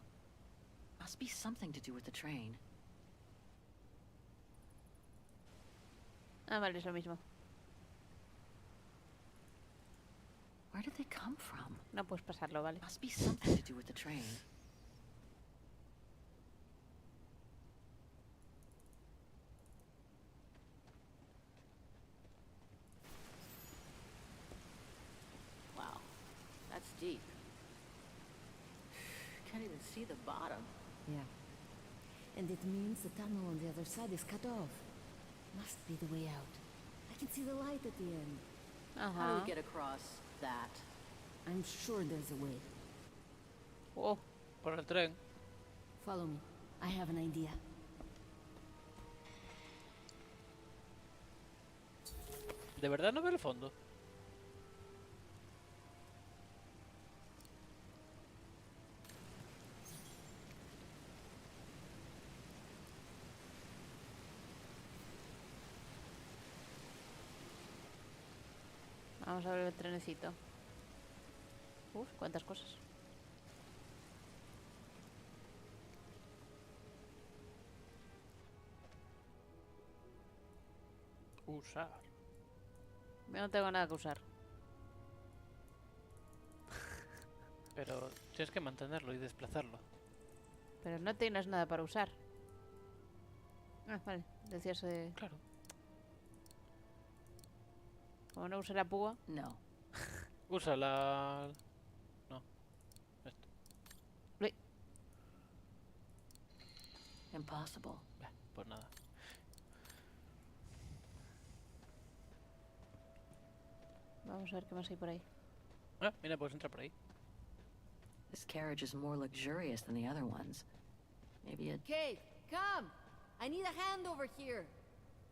Must be something to do with the train. Ah, vale, es lo mismo. Where did they come from? No puedes pasarlo, vale. Must be something to do with the train. Wow, that's deep. Can't even see the bottom. Yeah. And it means the tunnel on the other side is cut off. Must be the way out. I can see the light at the end. How do we get across that? I'm sure there's a way. Oh, por el tren. Follow me. I have an idea. ¿De verdad no ve el fondo? Vamos a ver el trenecito. Uf, cuántas cosas. Usar. Yo no tengo nada que usar. Pero tienes que mantenerlo y desplazarlo. Pero no tienes nada para usar. Ah, vale. Decías... Claro. Como no use la púa. No. Usa la... No. Esto. Impossible. Pues nada. Vamos a ver qué más hay por ahí. Ah, mira, puedes entrar por ahí. This carriage is more luxurious than the other ones. Maybe it... Kate, come! I need a hand over here.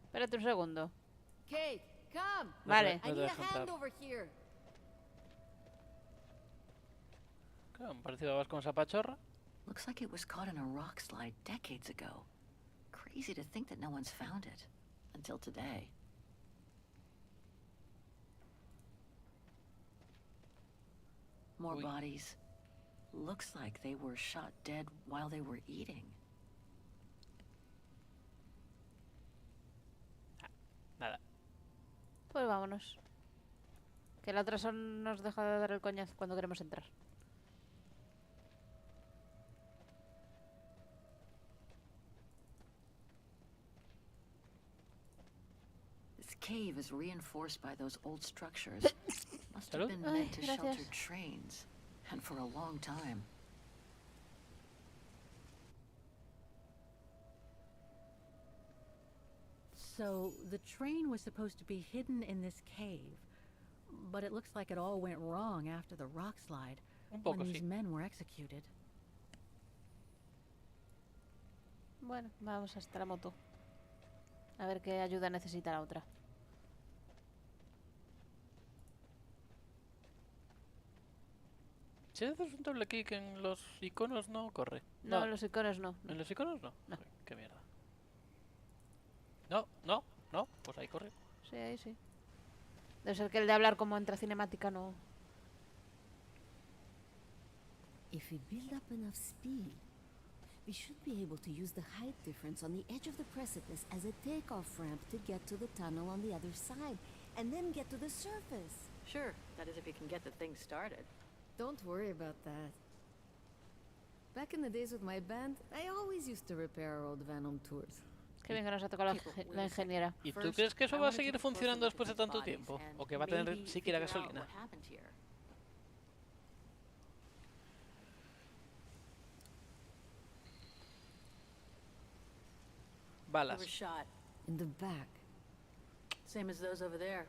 Espérate un segundo. Kate, come! Vale. I need a hand over here. Claro, me pareció que vas con esa pachorra. Looks like it was caught in a rock slide decades ago. Crazy to think that no one's found it. Until today. More bodies. Looks like they were shot dead while they were eating. Nada. Pues vámonos. Que la otra son nos deja de dar el coñazo cuando queremos entrar. This cave is reinforced by those old structures. Must have been Ay, meant to gracias. shelter trains. And for a long time. So, the train was supposed to be hidden in this cave. But it looks like it all went wrong after the rock slide. When these men were executed. Bueno, vamos hasta la moto. A ver qué ayuda necesita la otra. Si haces un doble clic en los iconos no corre. No, en los iconos no. ¿En los iconos no? No. Joder, qué mierda. No, no, no. Pues ahí corre. Sí, ahí sí. Debe ser que el de hablar como entra cinemática no... If we build up enough speed, we should be able to use the height difference on the edge of the precipice as a takeoff ramp to get to the tunnel on the other side, and then get to the surface. Sure, that is if you can get the thing started. Don't worry about that. Back in the days with my band, I always used to repair our old van on tours. Qué bien que nos ha tocado la ingeniera. ¿Y tú crees que eso va a seguir funcionando después de tanto tiempo? ¿O que va a tener siquiera gasolina? Balas. We were shot. In the back. Same as those over there.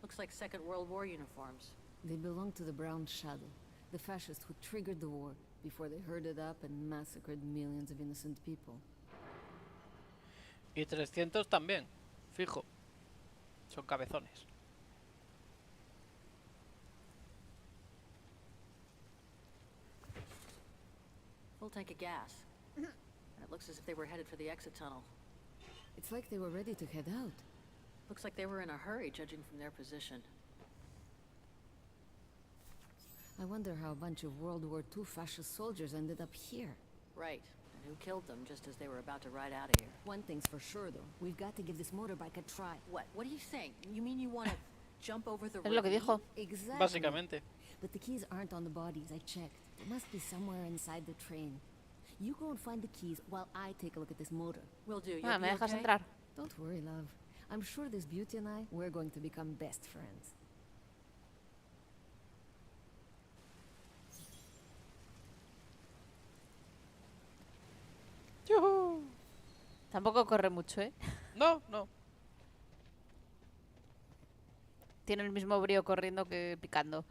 Looks like Second World War uniforms. They belong to the Brown Shadow, the fascists who triggered the war before they herded up and massacred millions of innocent people. Y 300 también, fijo. Son cabezones. Full tank of gas. And it looks as if they were headed for the exit tunnel. It's like they were ready to head out. Looks like they were in a hurry, judging from their position. I wonder how a bunch of World War II fascist soldiers ended up here. Right. And who killed them just as they were about to ride out of here? One thing's for sure, though. We've got to give this motorbike a try. What? What are you saying? You mean you want to jump over the Es lo que dijo. Exactly. Básicamente. But the keys aren't on the bodies, I checked. They must be somewhere inside the train. You go and find the keys while I take a look at this motor. Will do. Ah, ¿me dejas entrar? Don't worry, love. I'm sure this beauty and I, we're going to become best friends. ¡Yuhu! Tampoco corre mucho, ¿eh? No, no. Tiene el mismo brío corriendo que picando.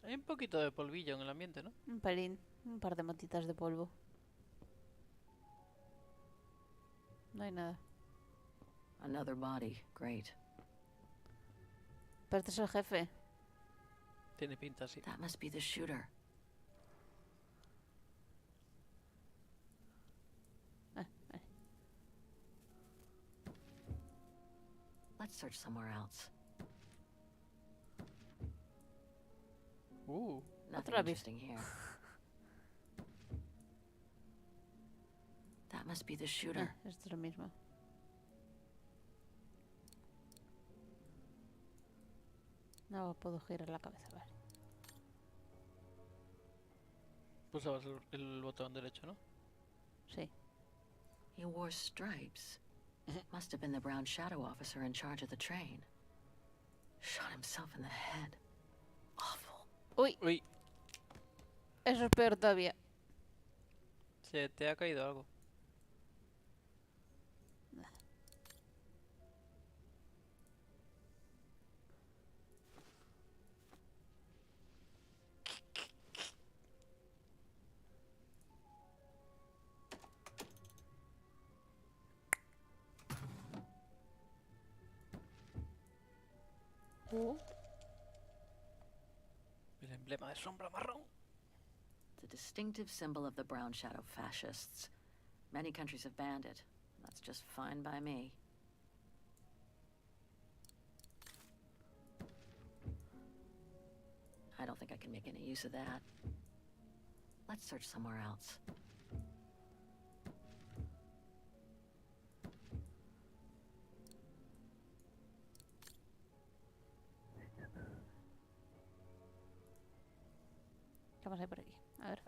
Hay un poquito de polvillo en el ambiente, ¿no? Un pelín, un par de motitas de polvo. No hay nada. Another body. Great. Pero este es el jefe. Tiene pinta, sí. That must be the shooter. Let's search somewhere else. Nothing interesting here. That must be the shooter. Esto es lo mismo. No puedo girar la cabeza, vale. Pulsabas el botón derecho, ¿no? Sí. He wore stripes. Must have been the Brown Shadow officer in charge of the train. Shot himself in the head. Awful. Uy. Uy. Eso es peor todavía. Se te ha caído algo. El emblema de sombra marrón. The distinctive symbol of the Brown Shadow fascists. Many countries have banned it. That's just fine by me. I don't think I can make any use of that. Let's search somewhere else. ¿Qué pasa por aquí? A ver.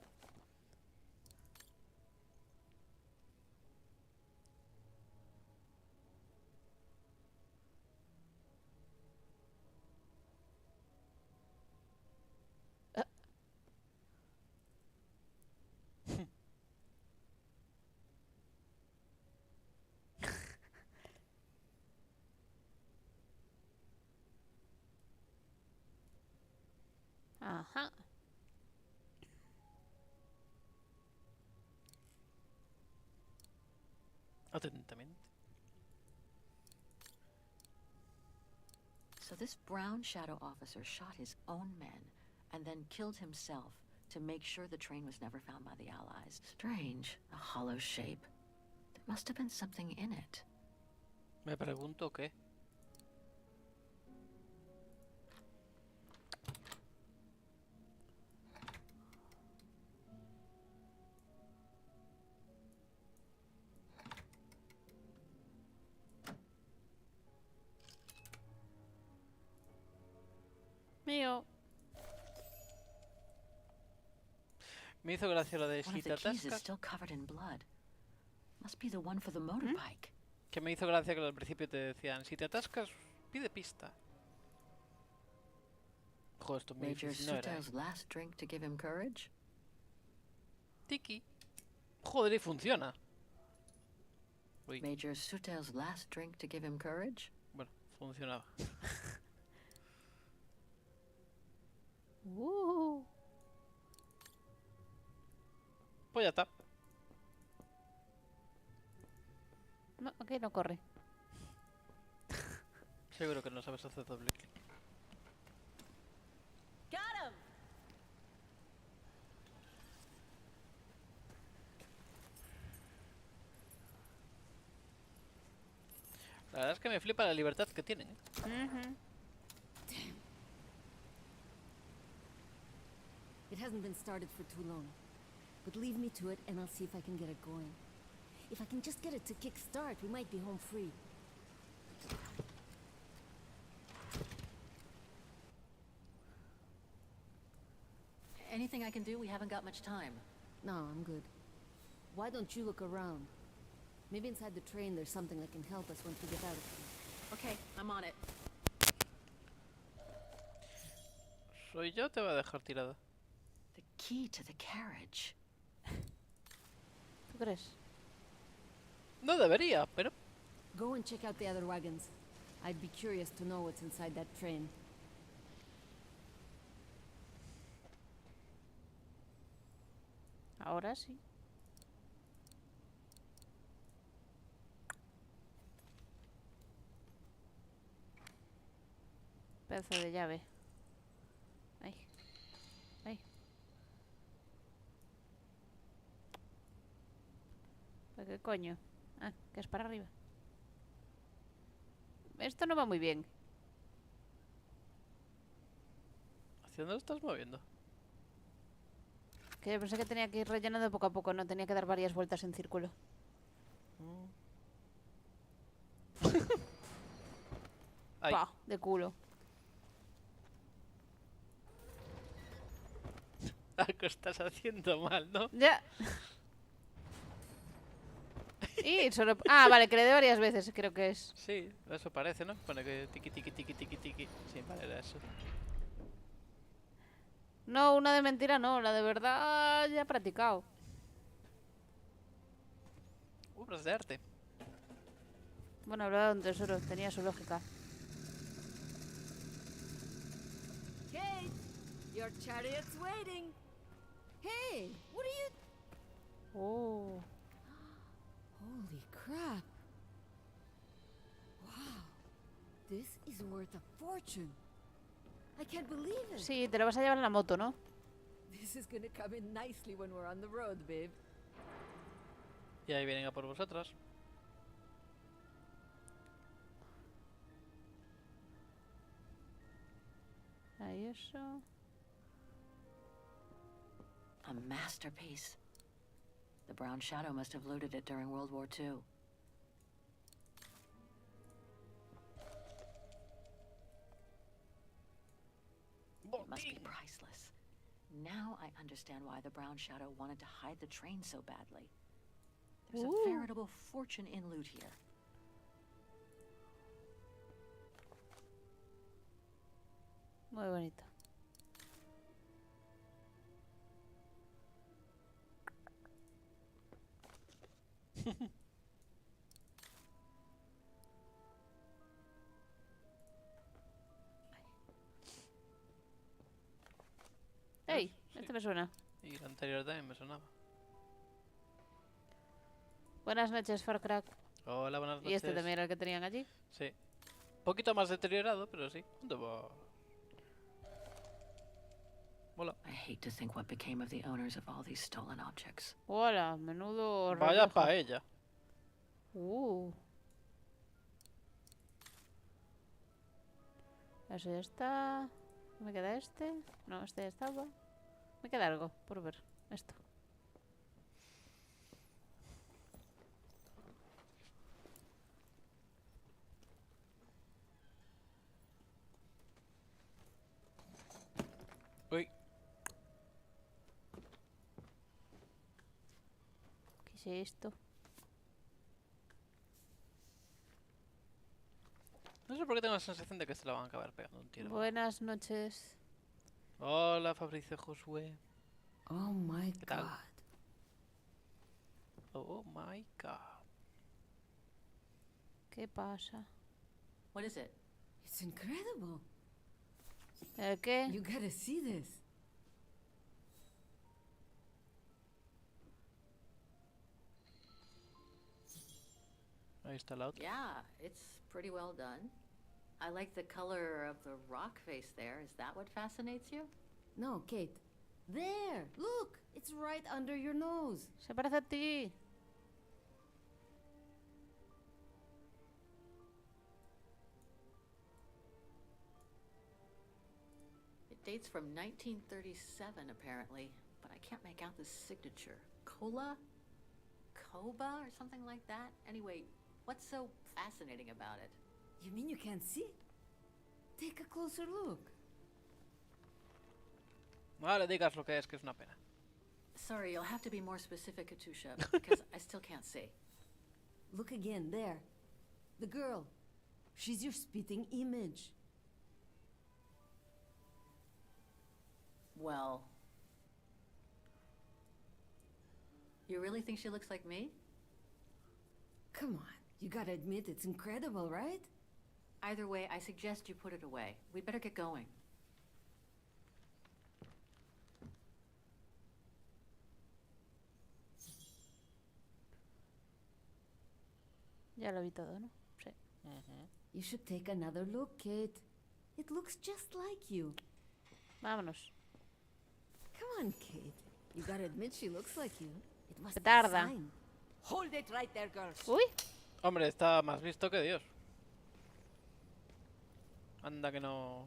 Ajá. Atentamente. So this Brown Shadow officer shot his own men and then killed himself to make sure the train was never found by the Allies. Strange, a hollow shape. There must have been something in it. Me pregunto qué. Mío. Me hizo gracia lo de One si of te the keys is atascas. still covered in blood. Must be the one for the motorbike. Que me hizo gracia que al principio te decían, si te atascas, pide pista. Joder, esto es muy Major difícil, no era, Sutel's last drink to give him courage. Tiki. Joder, y funciona. Uy, Major Sutel's last drink to give him courage. bueno, funcionaba. Pues ya está. No, aquí no corre. Seguro que no sabes hacer doble clic. Got him. La verdad es que me flipa la libertad que tienen. It hasn't been started for too long. But leave me to it and I'll see if I can get it going. If I can just get it to kick start, we might be home free. Anything I can do? We haven't got much time. No, I'm good. Why don't you look around? Maybe inside the train there's something that can help us once we get out of here. Okay, I'm on it. Soy yo, te va a dejar tirada. The key to the carriage. ¿Tú crees? No debería, pero... Go and check out the other wagons. I'd be curious to know what's inside that train. Ahora sí. Pedazo de llave. Ay. Ay. ¿Pero qué coño? Ah, que es para arriba. Esto no va muy bien. ¿Hacia dónde estás moviendo? Que yo pensé que tenía que ir rellenando poco a poco, no tenía que dar varias vueltas en círculo. Ay. Pa, de culo. Algo estás haciendo mal, ¿no? Ya. Y solo... Ah, vale, que le dé varias veces, creo que es. Sí, eso parece, ¿no? Pone que tiki tiki tiki tiki tiki. Sí, vale, era eso. No, una de mentira no, la de verdad ya he practicado. Obras de arte. Bueno, hablaba de un tesoro, tenía su lógica. Kate, your chariot's waiting. Hey, what are you... Oh. Holy crap. Wow. This is worth a fortune. I can't believe it. Sí, te lo vas a llevar en la moto, ¿no? This is gonna come in nicely when we're on the road, babe. Y ahí vienen a por vosotras. Ahí eso. A masterpiece. The Brown Shadow must have looted it during World War II. It must be priceless. Now I understand why the Brown Shadow wanted to hide the train so badly. There's a veritable fortune in loot here. Muy bonito. ¡Ey! Este me suena. Y el anterior también me sonaba. Buenas noches, Farcrack. Hola, buenas noches. ¿Y este también era el que tenían allí? Sí. Un poquito más deteriorado, pero sí. ¿Dónde va? Hola. I hate to think what became of the owners of all these stolen objects. Hola, menudo Vaya reflejo. paella. Eso ya está. ¿Me queda este? No, este ya estaba. Me queda algo por ver. Esto. Uy. ¿Qué es esto? No sé por qué tengo la sensación de que se la van a acabar pegando un tiro. Buenas noches. Hola, Fabricio Josué. Oh my ¿Qué tal? God. Oh my god. ¿Qué pasa? What is it? It's incredible. ¿El qué? You gotta see this. Ahí está la otra. Yeah, it's pretty well done. I like the color of the rock face there. Is that what fascinates you? No, Kate. There! Look! It's right under your nose. Se parece a ti. It dates from 1937, apparently, but I can't make out the signature. Cola? Koba or something like that? Anyway, what's so fascinating about it? You mean you can't see? Take a closer look. No le digas lo que es una pena. Sorry, you'll have to be more specific, Katusha, because I still can't see. Look again, there. The girl. She's your spitting image. Well... You really think she looks like me? Come on. You gotta admit it's incredible, right? Either way, I suggest you put it away. We'd better get going. Ya lo vi todo, ¿no? Sí. You should take another look, Kate. It looks just like you. Vámonos. Come on, Kate. You gotta admit she looks like you. It must Se be a tarda. sign. Hold it right there, girls. Uy. Hombre, está más visto que Dios. Anda que no...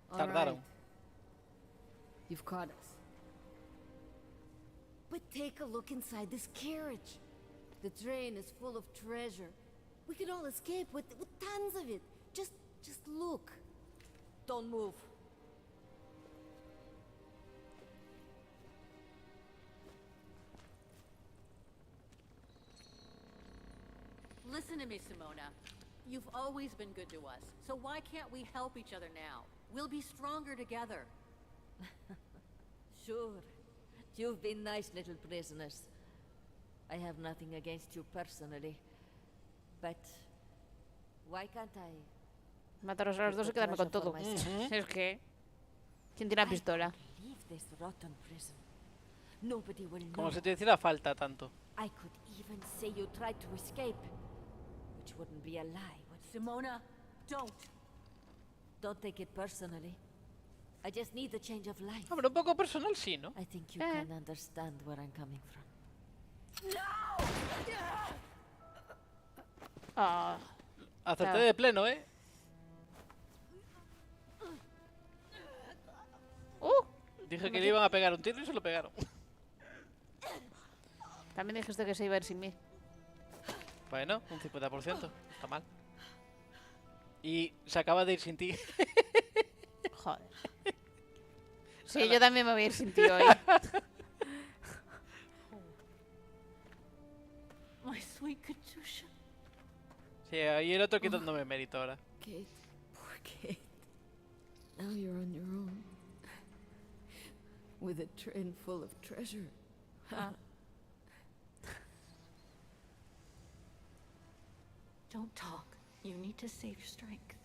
Tardaron. Right. You've caught us. But take a look inside this carriage. The train is full of treasure. We could all escape with tons of it. Just look. Don't move. Listen to me, Simona. You've always been good to us, so why can't we help each other now? We'll be stronger together. Sure. You've been nice little prisoners. I have nothing against you personally. But why can't I? Mataros a los dos y quedarme con todo. Es que... ¿Quién tiene la pistola? Leave this rotten prison. Nobody will know. Como si te hiciera falta tanto. I could even say you tried to escape, which wouldn't be a lie. Simona, don't. Don't take it personally. I just need a change of life. Hombre, un poco personal sí, ¿no? I think you can understand where I'm coming from. No! Ah. Acerté de pleno, ¿eh? Dije que le iban a pegar un tiro y se lo pegaron. También dijiste que se iba a ir sin mí. Bueno, un 50%. Está mal. Y se acaba de ir sin ti. Joder. Sí, yo también me voy a ir sin ti hoy. My sweet Katusha. Sí, ahí el otro quitándome mérito ahora. Kate, poor Kate. Now you're on your own. With a train full of treasure. Don't talk. You need to save your strength.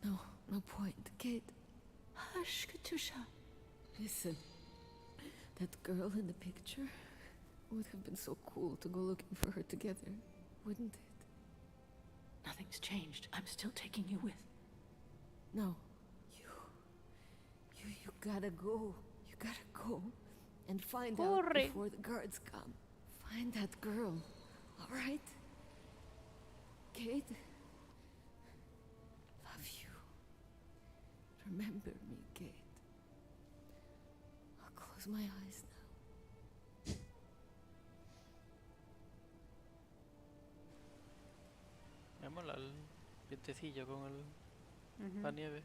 No point, Kate. Hush, Katusha. Listen, that girl in the picture would have been so cool to go looking for her together, wouldn't it? Nothing's changed. I'm still taking you with. No, you gotta go. gotta go and find out Corre. before the guards come. Find that girl, all right? Kate? Love you. Remember me, Kate. I'll close my eyes now. Me mola el vientecillo con la nieve.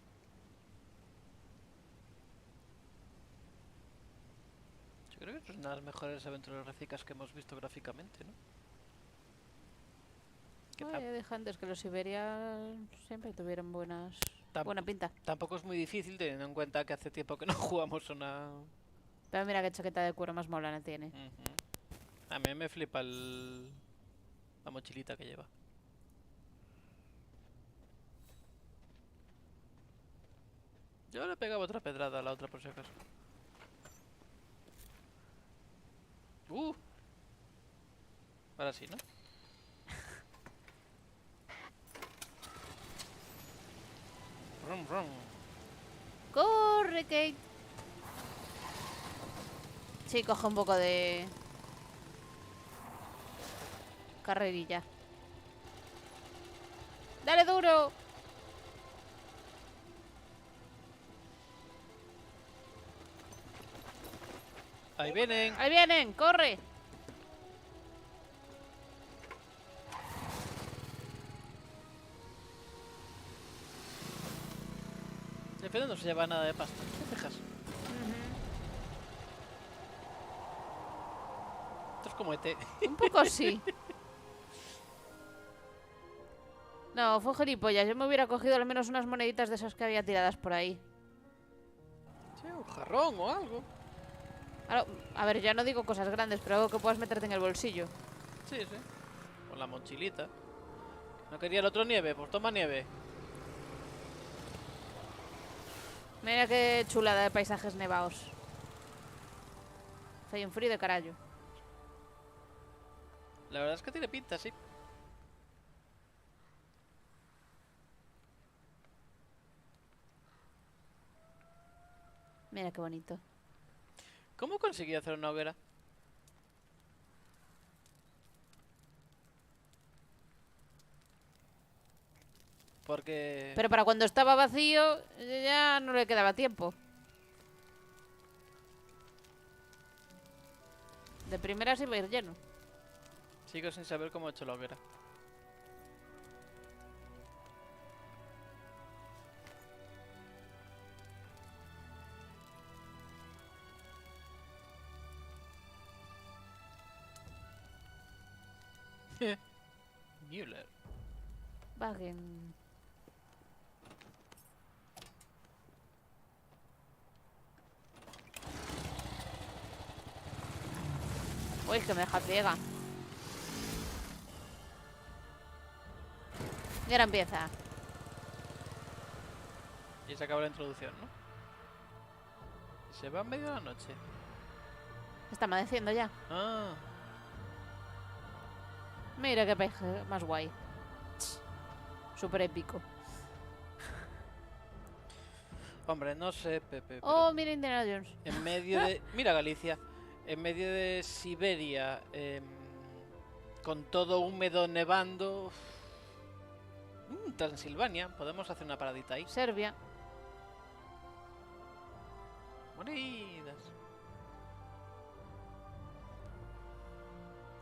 Yo creo que es una de las mejores aventuras gráficas que hemos visto gráficamente, ¿no? Ya dije antes que los Syberia siempre tuvieron buena pinta. Tampoco es muy difícil teniendo en cuenta que hace tiempo que no jugamos una... Pero mira qué chaqueta de cuero más molana tiene. A mí me flipa la mochilita que lleva. Yo le pegaba otra pedrada a la otra por si acaso. Ahora sí, ¿no? Rum, rum. ¡Corre, Kate! Sí, coge un poco de... carrerilla. ¡Dale duro! ¡Ahí vienen! ¡Ahí vienen! ¡Corre! El Fede no se lleva nada de pasta, ¿te fijas? Esto es como ET. Un poco sí. No, fue gilipollas. Yo me hubiera cogido al menos unas moneditas de esas que había tiradas por ahí. Sí, un jarrón o algo. A ver, ya no digo cosas grandes, pero algo que puedas meterte en el bolsillo. Sí, sí. Con la mochilita. ¿No quería el otro nieve? Pues toma nieve. Mira qué chulada de paisajes nevados. Fai un frío de carallo. La verdad es que tiene pinta, sí. Mira qué bonito. ¿Cómo conseguí hacer una hoguera? Porque... Pero para cuando estaba vacío ya no le quedaba tiempo. De primera se iba a ir lleno. Sigo sin saber cómo he hecho la hoguera. Müller. Wagen. Uy, que me deja ciega. Y ahora empieza. Y se acaba la introducción, ¿no? Se va en medio de la noche. Está amaneciendo ya. Ah. Mira qué paisaje más guay. Súper épico. Hombre, no sé, Pepe. Oh, mira Indiana Jones. En medio de... Mira Galicia. En medio de Syberia, con todo húmedo, nevando. Transilvania, podemos hacer una paradita ahí. Serbia. Moridas.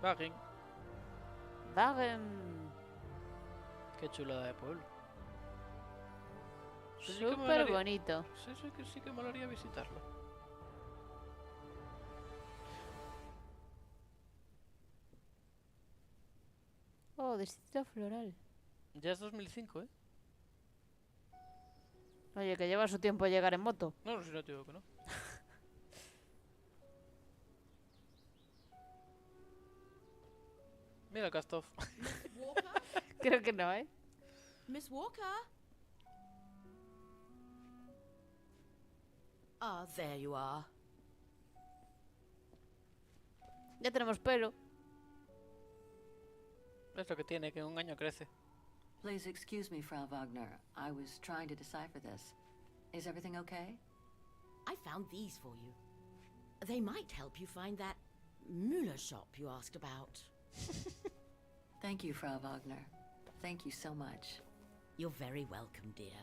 Wagen. Wagen. Qué chulada de pueblo. Súper bonito. Sí que molaría visitarlo. Oh, distrito floral. Ya es 2005, ¿eh? Oye, que lleva su tiempo llegar en moto. No, si no te digo que no. Mira, Castov. Creo que no, ¿eh? Miss Walker? Ah, there you are. Ya tenemos pelo. Es lo que tiene, que un año crece. Please excuse me, Frau Wagner. I was trying to decipher this. Is everything okay? I found these for you. They might help you find that Müller shop you asked about. Thank you, Frau Wagner. Thank you so much. You're very welcome, dear.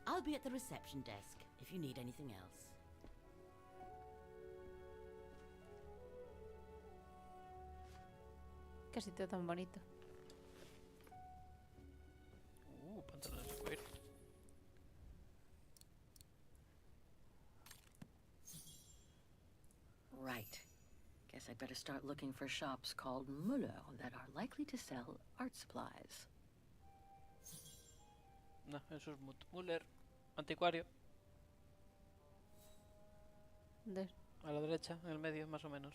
I'll be at the reception desk if you need anything else. Qué sitio tan bonito. Pantalones de cuero. Right. Guess I better start looking for shops called Müller that are likely to sell art supplies. No, eso es Müller. Anticuario. A la derecha, en el medio, más o menos.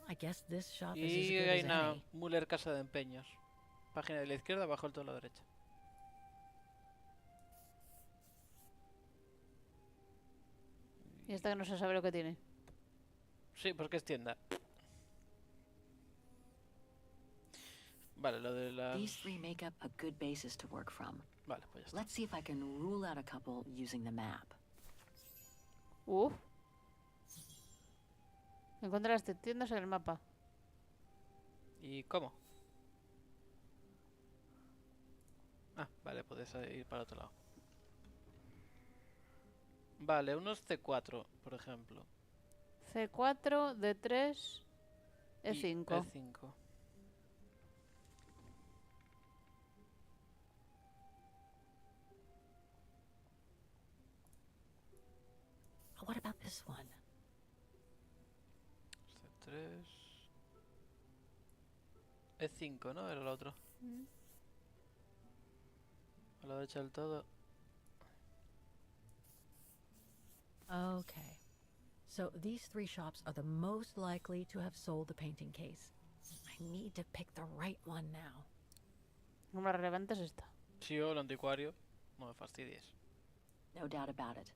I guess this shop is Y as good hay as una any. Müller Casa de Empeños. Página de la izquierda, abajo del todo a la derecha. Y esta que no se sabe lo que tiene. Sí, porque es tienda. Vale, lo de las... These three make up a good basis to work from. Vale, pues ya está. Let's see if I can rule out a couple using the map. Encontraste tiendas en el mapa. ¿Y cómo? Ah, vale, puedes ir para otro lado. Vale, unos C4, por ejemplo. C4, D3, E5. Y E5. What about this one? C3... E5, ¿no? Era el otro. A la derecha del todo. Okay. So these three shops are the most likely to have sold the painting case. I need to pick the right one now. Lo más relevante es esta. Sí, o el anticuario. No me fastidies. No doubt about it.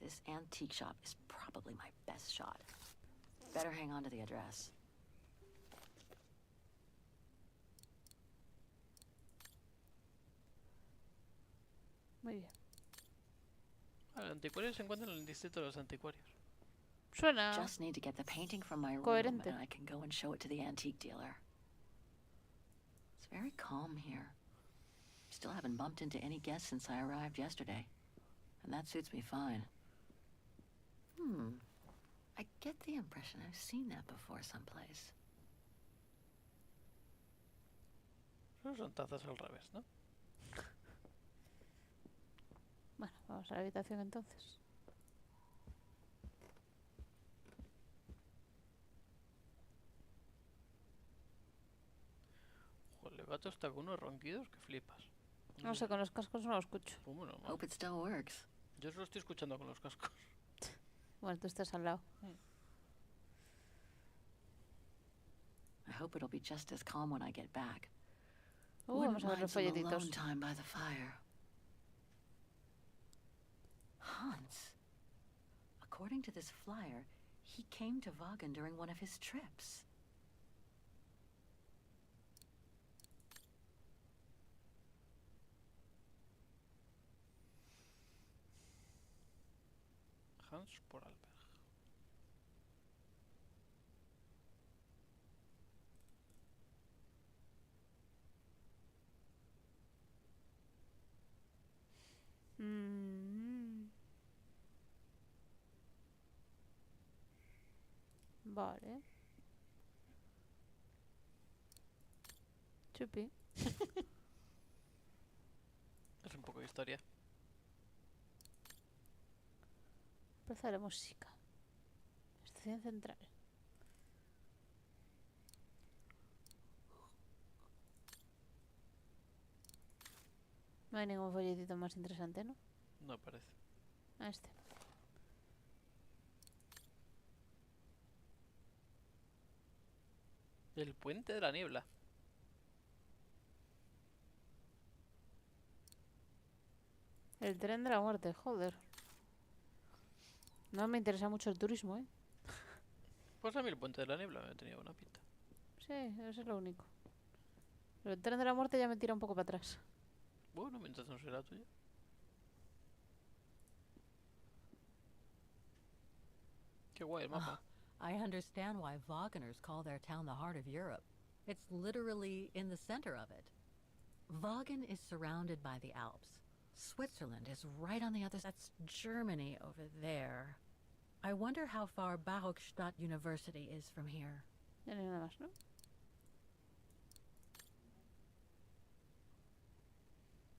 This antique shop is probably my best shot. Better hang on to the address. Muy bien. El anticuario se encuentra en el distrito de los anticuarios. Suena Just need to get the painting from my room coherente. and I can go and show it to the antique dealer. It's very calm here. Still haven't bumped into any guests since I arrived yesterday. And that suits me fine. I get the impression I've seen that before someplace. Son tazas al revés, ¿no? Bueno, vamos a la habitación entonces. Joder, el gato está con unos ronquidos que flipas. No sé, con los cascos no lo escucho. Pues bueno, Hope it still works. yo solo estoy escuchando con los cascos. Bueno, tú estás al lado. I hope it'll be just as calm when I get back. Vamos a ver los Wouldn't mind some folletitos. alone time by the fire. Hans. According to this flyer, he came to Vaughan during one of his trips. Hans por Alberg. Vale. Chupi. Es un poco de historia. Plaza de la Música. Estación central. No hay ningún folletito más interesante, ¿no? No parece. A este. El puente de la niebla. El tren de la muerte, joder. No me interesa mucho el turismo, ¿eh? Pues a mí el puente de la niebla me tenía buena pinta. Sí, eso es lo único. Pero el tren de la muerte ya me tira un poco para atrás. Bueno, mientras no será tuyo. Qué guay el mapa. I understand why Wagner's call their town the heart of Europe. It's literally in the center of it. Wagen is surrounded by the Alps. Switzerland is right on the other side. That's Germany over there. I wonder how far Barockstadt University is from here. Ya no hay nada más, ¿no?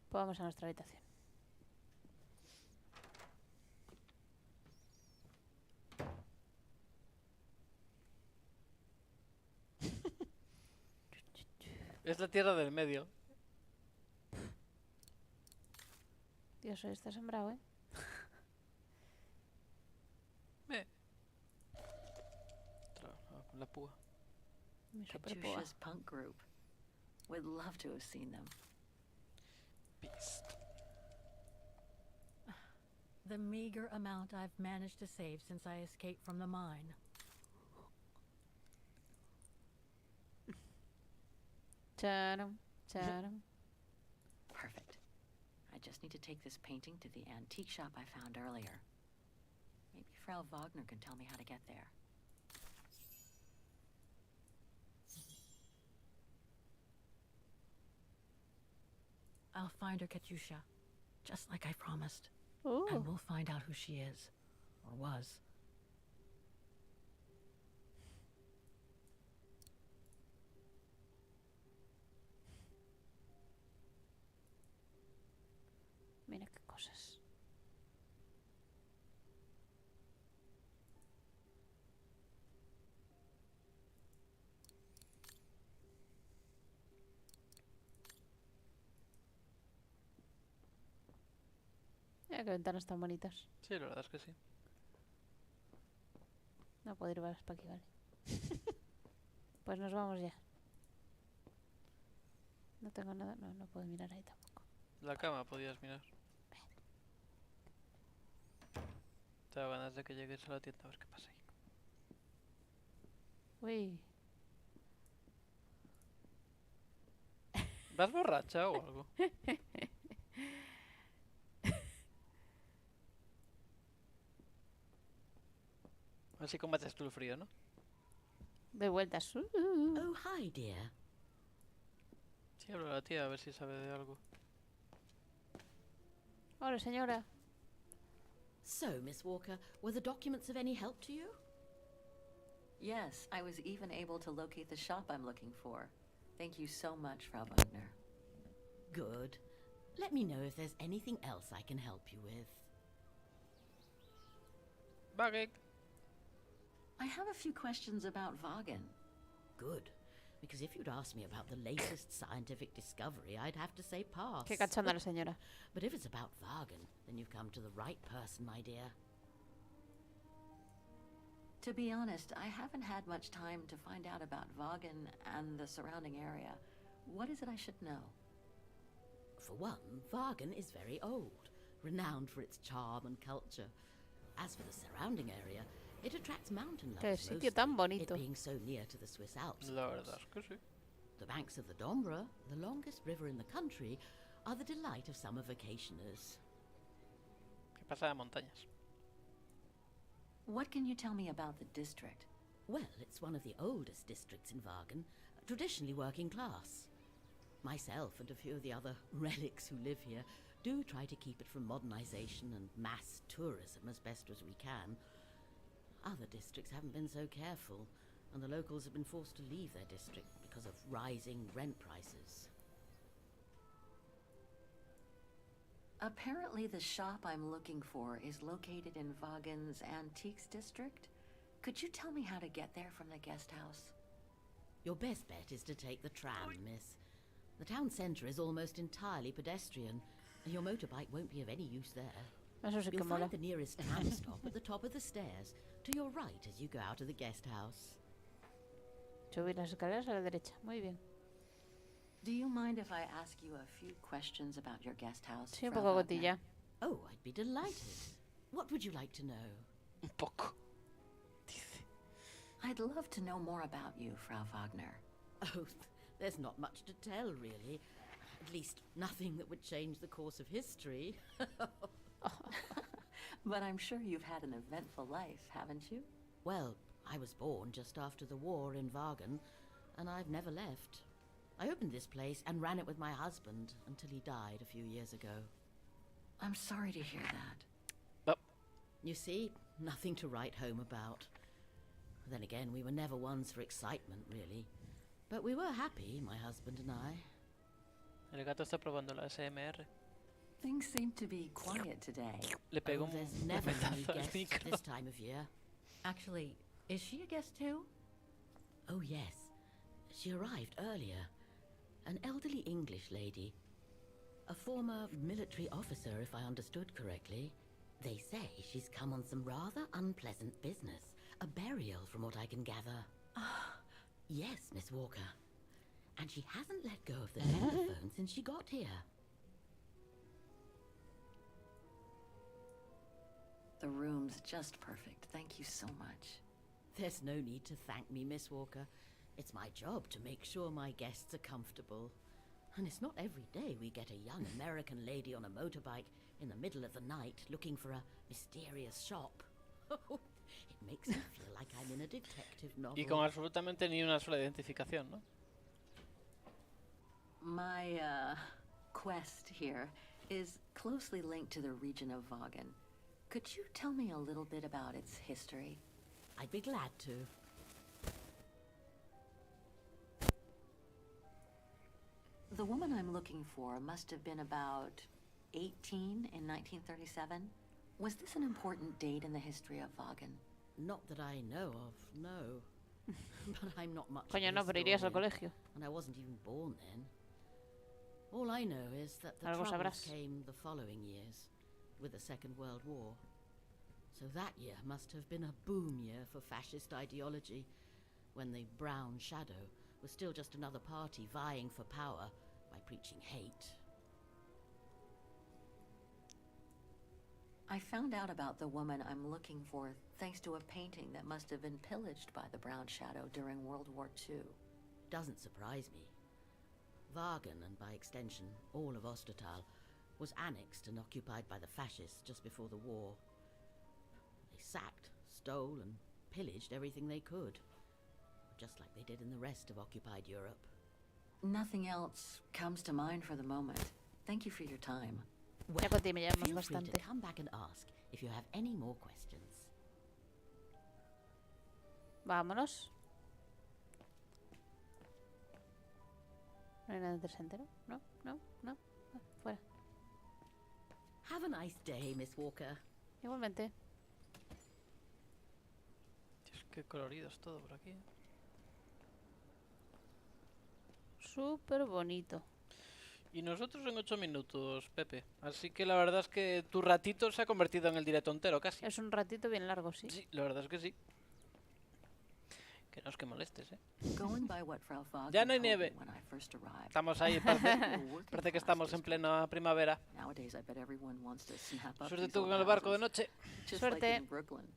Pues vamos a nuestra habitación. Es la tierra del medio. Dios, hoy está sembrado, ¿eh? La púa. Mi superpúa. Katusha's punk group. Would love to have seen them. Beast. The meager amount I've managed to save since I escaped from the mine. Charam, charam. Perfect. I just need to take this painting to the antique shop I found earlier. Maybe Frau Wagner can tell me how to get there. I'll find her, Katusha. Just like I promised. Ooh. And we'll find out who she is. Or was. Mira qué cosas. Mira qué ventanas tan bonitas. Sí, la verdad es que sí. No puedo ir para aquí, vale. Pues nos vamos ya. No tengo nada. No, no puedo mirar ahí tampoco. La cama podías mirar. Tengo ganas de que llegues a la tienda a ver qué pasa ahí. Uy. ¿Vas borracha o algo? Así combates tú el frío, ¿no? De vueltas. Oh, hi, dear. Sí, hablo a la tía a ver si sabe de algo. Hola, señora. So, Miss Walker, were the documents of any help to you? Yes, I was even able to locate the shop I'm looking for. Thank you so much, Frau Wagner. Good. Let me know if there's anything else I can help you with. Wagen. I have a few questions about Wagen. Good. Because if you'd asked me about the latest scientific discovery, I'd have to say pass. Qué cachonda la señora. But if it's about Wagen, then you've come to the right person, my dear. To be honest, I haven't had much time to find out about Wagen and the surrounding area. What is it I should know? For one, Wagen is very old, renowned for its charm and culture. As for the surrounding area, it attracts mountain Qué lovers, sitio tan bonito. it being so near to the Swiss Alps. La verdad es que sí. The banks of the Dombra, the longest river in the country, are the delight of summer vacationers. ¿Qué pasa de montañas? What can you tell me about the district? Well, it's one of the oldest districts in Wagen, traditionally working class. Myself and a few of the other relics who live here do try to keep it from modernization and mass tourism as best as we can. Other districts haven't been so careful, and the locals have been forced to leave their district because of rising rent prices. Apparently the shop I'm looking for is located in Wagen's Antiques district. Could you tell me how to get there from the guest house? Your best bet is to take the tram, miss. The town centre is almost entirely pedestrian, and your motorbike won't be of any use there. Eso sí que You'll mola. find the nearest tram stop at the top of the stairs, to your right as you go out of the guest house. Subir las escaleras a la derecha. Muy bien. Do you mind if I ask you a few questions about your guest house? Sí, un Frau poco Wagner? gotilla. Oh, I'd be delighted. What would you like to know? Un poco. I'd love to know more about you, Frau Wagner. Oh, there's not much to tell, really. At least nothing that would change the course of history. But I'm sure you've had an eventful life, haven't you? Well, I was born just after the war in Wagen, and I've never left. I opened this place and ran it with my husband until he died a few years ago. I'm sorry to hear that. But you see, nothing to write home about. Then again, we were never ones for excitement, really. But we were happy, my husband and I. El gato está probando la SMR. Things seem to be quiet today. Le pegó There's never any guests this time of year. Actually, is she a guest too? Oh, yes. She arrived earlier. An elderly English lady. A former military officer, if I understood correctly. They say she's come on some rather unpleasant business. A burial, from what I can gather. Yes, Miss Walker. And she hasn't let go of the telephone since she got here. The room's just perfect. Thank you so much. There's no need to thank me, Miss Walker. It's my job to make sure my guests are comfortable. And it's not every day we get a young American lady on a motorbike in the middle of the night looking for a mysterious shop. It makes me feel like I'm in a detective novel. Y con absolutamente ni una sola identificación, ¿no? My, quest here is closely linked to the region of Wagen. Could you tell me a little bit about its history? I'd be glad to. The woman I'm looking for must have been about 18 in 1937. Was this an important date in the history of Wagen? Not that I know of, no. But I'm not much Coño, of a no, pero irías al historian, colegio. and I wasn't even born then. All I know is that the Algo troubles sabrás. came the following years, with the Second World War. So that year must have been a boom year for fascist ideology, when the Brown Shadow was still just another party vying for power by preaching hate. I found out about the woman I'm looking for thanks to a painting that must have been pillaged by the Brown Shadow during World War II. Doesn't surprise me. Wagen, and by extension all of Ostertal, was annexed and occupied by the fascists just before the war. They sacked, stole, and pillaged everything they could, just like they did in the rest of occupied Europe. Nothing else comes to mind for the moment. Thank you for your time. Ya contigo me llevamos Feel free bastante. to come back and ask if you have any more questions. Vámonos. No hay nada interesante, ¿no? No, no, no. Ah, fuera. Have a nice day, Miss Walker. Igualmente. Dios, qué colorido es todo por aquí. Súper bonito. Y nosotros en 8 minutos, Pepe. Así que la verdad es que tu ratito se ha convertido en el directo entero, casi. Es un ratito bien largo, sí. Sí, la verdad es que sí. Que no es que molestes, ¿eh? Going by what Frau Wagen Ya no hay told me nieve. when I first arrived. Estamos ahí, parece que estamos en plena primavera. Nowadays, I bet everyone wants to snap up Suerte these tú old con el barco de houses, noche. just Suerte. like in Brooklyn.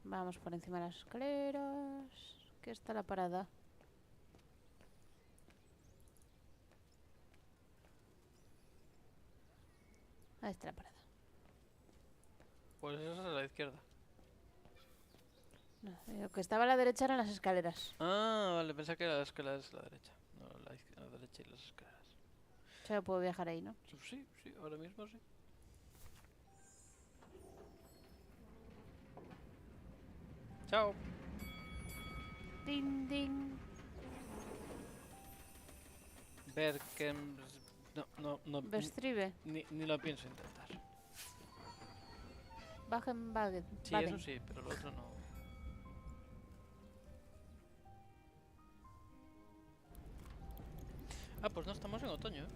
Vamos por encima de las escaleras. ¿Qué está la parada? Ahí está la parada. Pues esa es a la izquierda. No, lo que estaba a la derecha eran las escaleras. Ah, vale, pensé que la escalera es la derecha. No, la derecha y las escaleras. Solo puedo viajar ahí, ¿no? Sí, sí, ahora mismo sí. Chao. Ding, ding. Ver que... No. Bestribe. Ni lo pienso intentar. Wagen. Sí, eso sí, pero lo otro no. Ah, pues no estamos en otoño, ¿eh?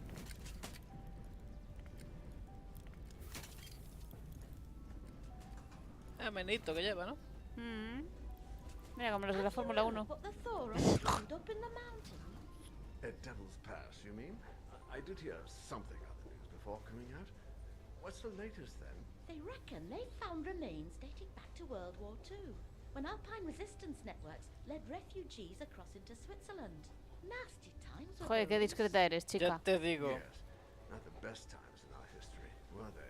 Menito que lleva, ¿no? Mira, como los de la Fórmula 1. At Devil's Pass, you mean? I did hear something on the news before coming out. What's the latest then? They reckon they found remains dating back to World War II. when Alpine resistance networks led refugees across into Switzerland. Nasty times were Joder, qué those. discreta eres, chica. Ya te digo. Yes, not the best times in our history, were they?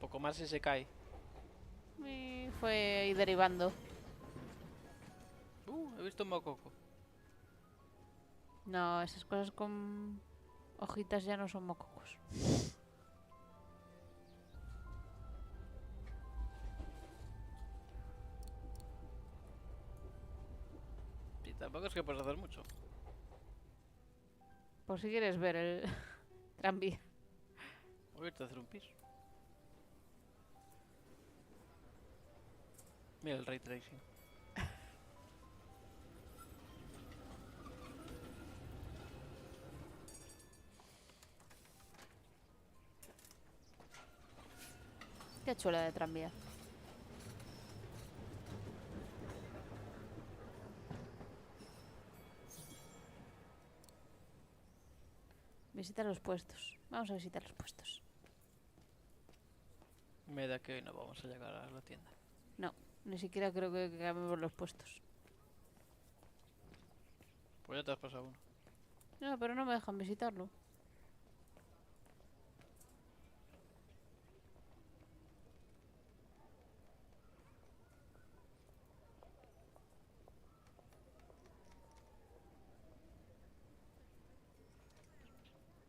Poco más y se cae. Y fue ahí derivando. He visto un mococo. No, esas cosas con hojitas ya no son mococos. Y tampoco es que puedes hacer mucho. Por si quieres ver el tranvía. Voy a irte a hacer un piso. Mira el ray tracing. Qué chula de tranvía. Visita los puestos. Vamos a visitar los puestos. Me da que hoy no vamos a llegar a la tienda. No, ni siquiera creo que cambiemos los puestos. Pues ya te has pasado uno. No, pero no me dejan visitarlo.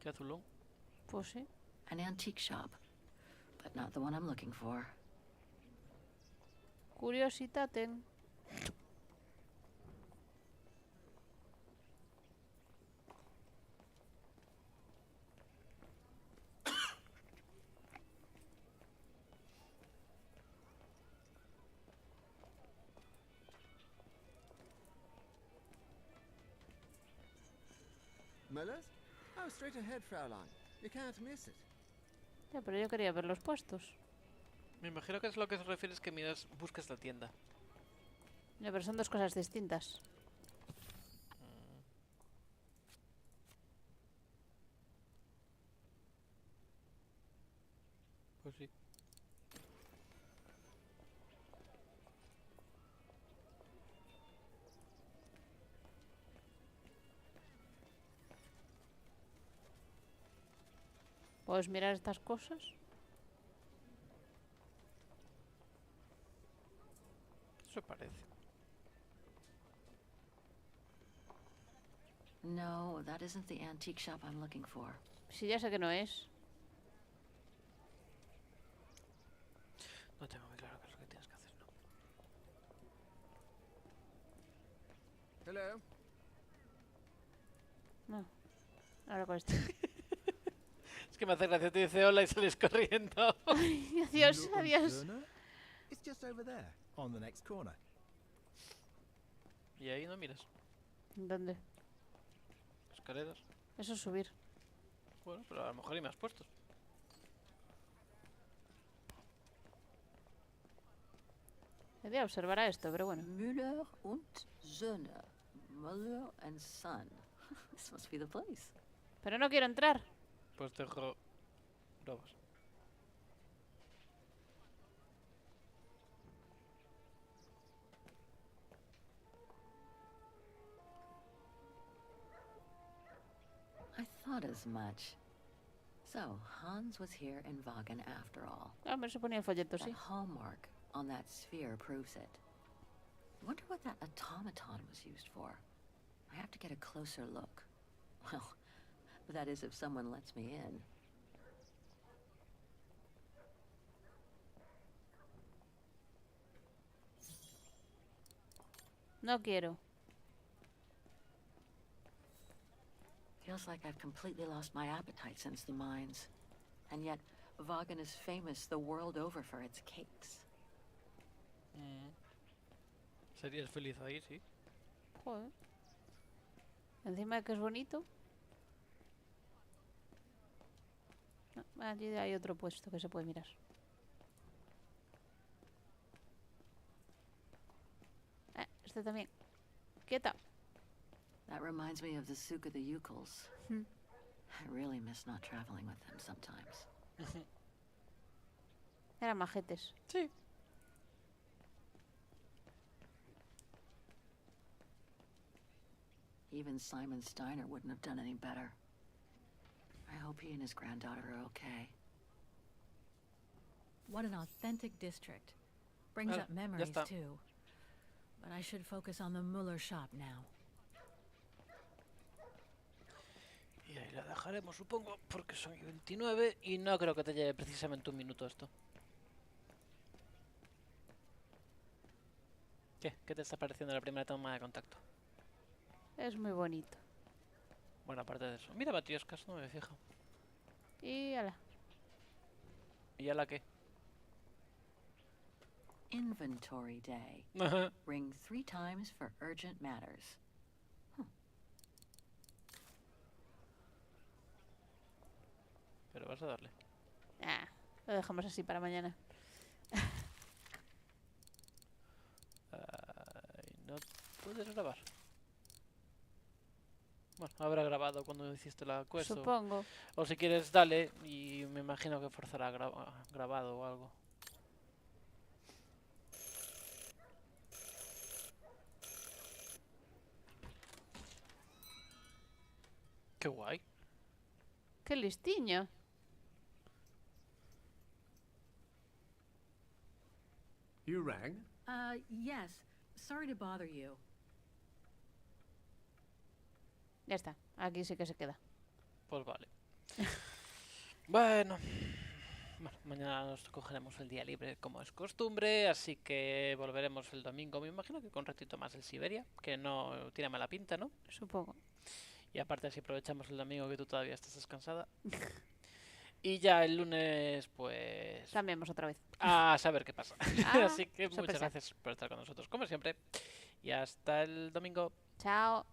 ¿Qué azulón? Pues sí. An antique shop, but not the one I'm looking for. Curiositaten. Miller's? Oh, straight ahead, Fraulein. You can't miss it. Ya, pero yo quería ver los puestos. Me imagino que es lo que se refiere es que miras, buscas la tienda. Ya, pero son dos cosas distintas. Pues sí. ¿Puedes mirar estas cosas? Eso parece. No, that isn't the antique shop I'm looking for. Si ya sé que no es. No tengo muy claro qué es lo que tienes que hacer, ¿no? Hello? No. Ahora con esto. Es que me hace gracia, te dice hola y sales corriendo. Ay, adiós, adiós. It's just over there, on the next corner. Y ahí no miras. ¿Dónde? Escaleras. Eso es subir. Bueno, pero a lo mejor hay más puestos. Debería observar a esto, pero bueno. Müller und Söhne. Müller and Son. This must be the place. Pero no quiero entrar. Pues dejo robos. I thought as much. So, Hans was here in Wagen after all. Ah, me se ponía el folleto, sí. That hallmark on that sphere proves it. Wonder what that automaton was used for. I have to get a closer look. Well, that is if someone lets me in. No quiero. Feels like I've completely lost my appetite since the mines. And yet, Wagen is famous the world over for its cakes. Serías feliz ahí, sí. Joder. Encima de que es bonito. No, allí hay otro puesto que se puede mirar. Este también. Quieta. That reminds me of the Souk of the Yukels. I really miss not traveling with them sometimes. Eran majetes. Sí. Even Simon Steiner wouldn't have done any better. I hope he and his granddaughter are okay. What an authentic district. Brings up memories too. But I should focus on the Muller shop now. Y ahí la dejaremos, supongo, porque son 29 y no creo que te lleve precisamente un minuto esto. ¿Qué? ¿Qué te está pareciendo la primera toma de contacto? Es muy bonito. Bueno, aparte de eso. Mira, batioscas, no me fijo. Y ala. ¿Y ala qué? Inventory Day. Ring 3 times for urgent matters. Pero vas a darle. Lo dejamos así para mañana. No puedes grabar. Bueno, habrá grabado cuando hiciste la quest. Supongo. O si quieres, dale. Y me imagino que forzará grabado o algo. Qué guay. Qué listiño. You rang? Yes. Sorry to bother you. Ya está. Aquí sí que se queda. Pues vale. Bueno, mañana nos cogeremos el día libre como es costumbre, así que volveremos el domingo. Me imagino que con un ratito más el Syberia, que no tiene mala pinta, ¿no? Supongo. Y aparte así aprovechamos el domingo que tú todavía estás descansada. Y ya el lunes, pues... Cambiamos otra vez. A saber qué pasa. Así que muchas gracias por estar con nosotros, como siempre. Y hasta el domingo. Chao.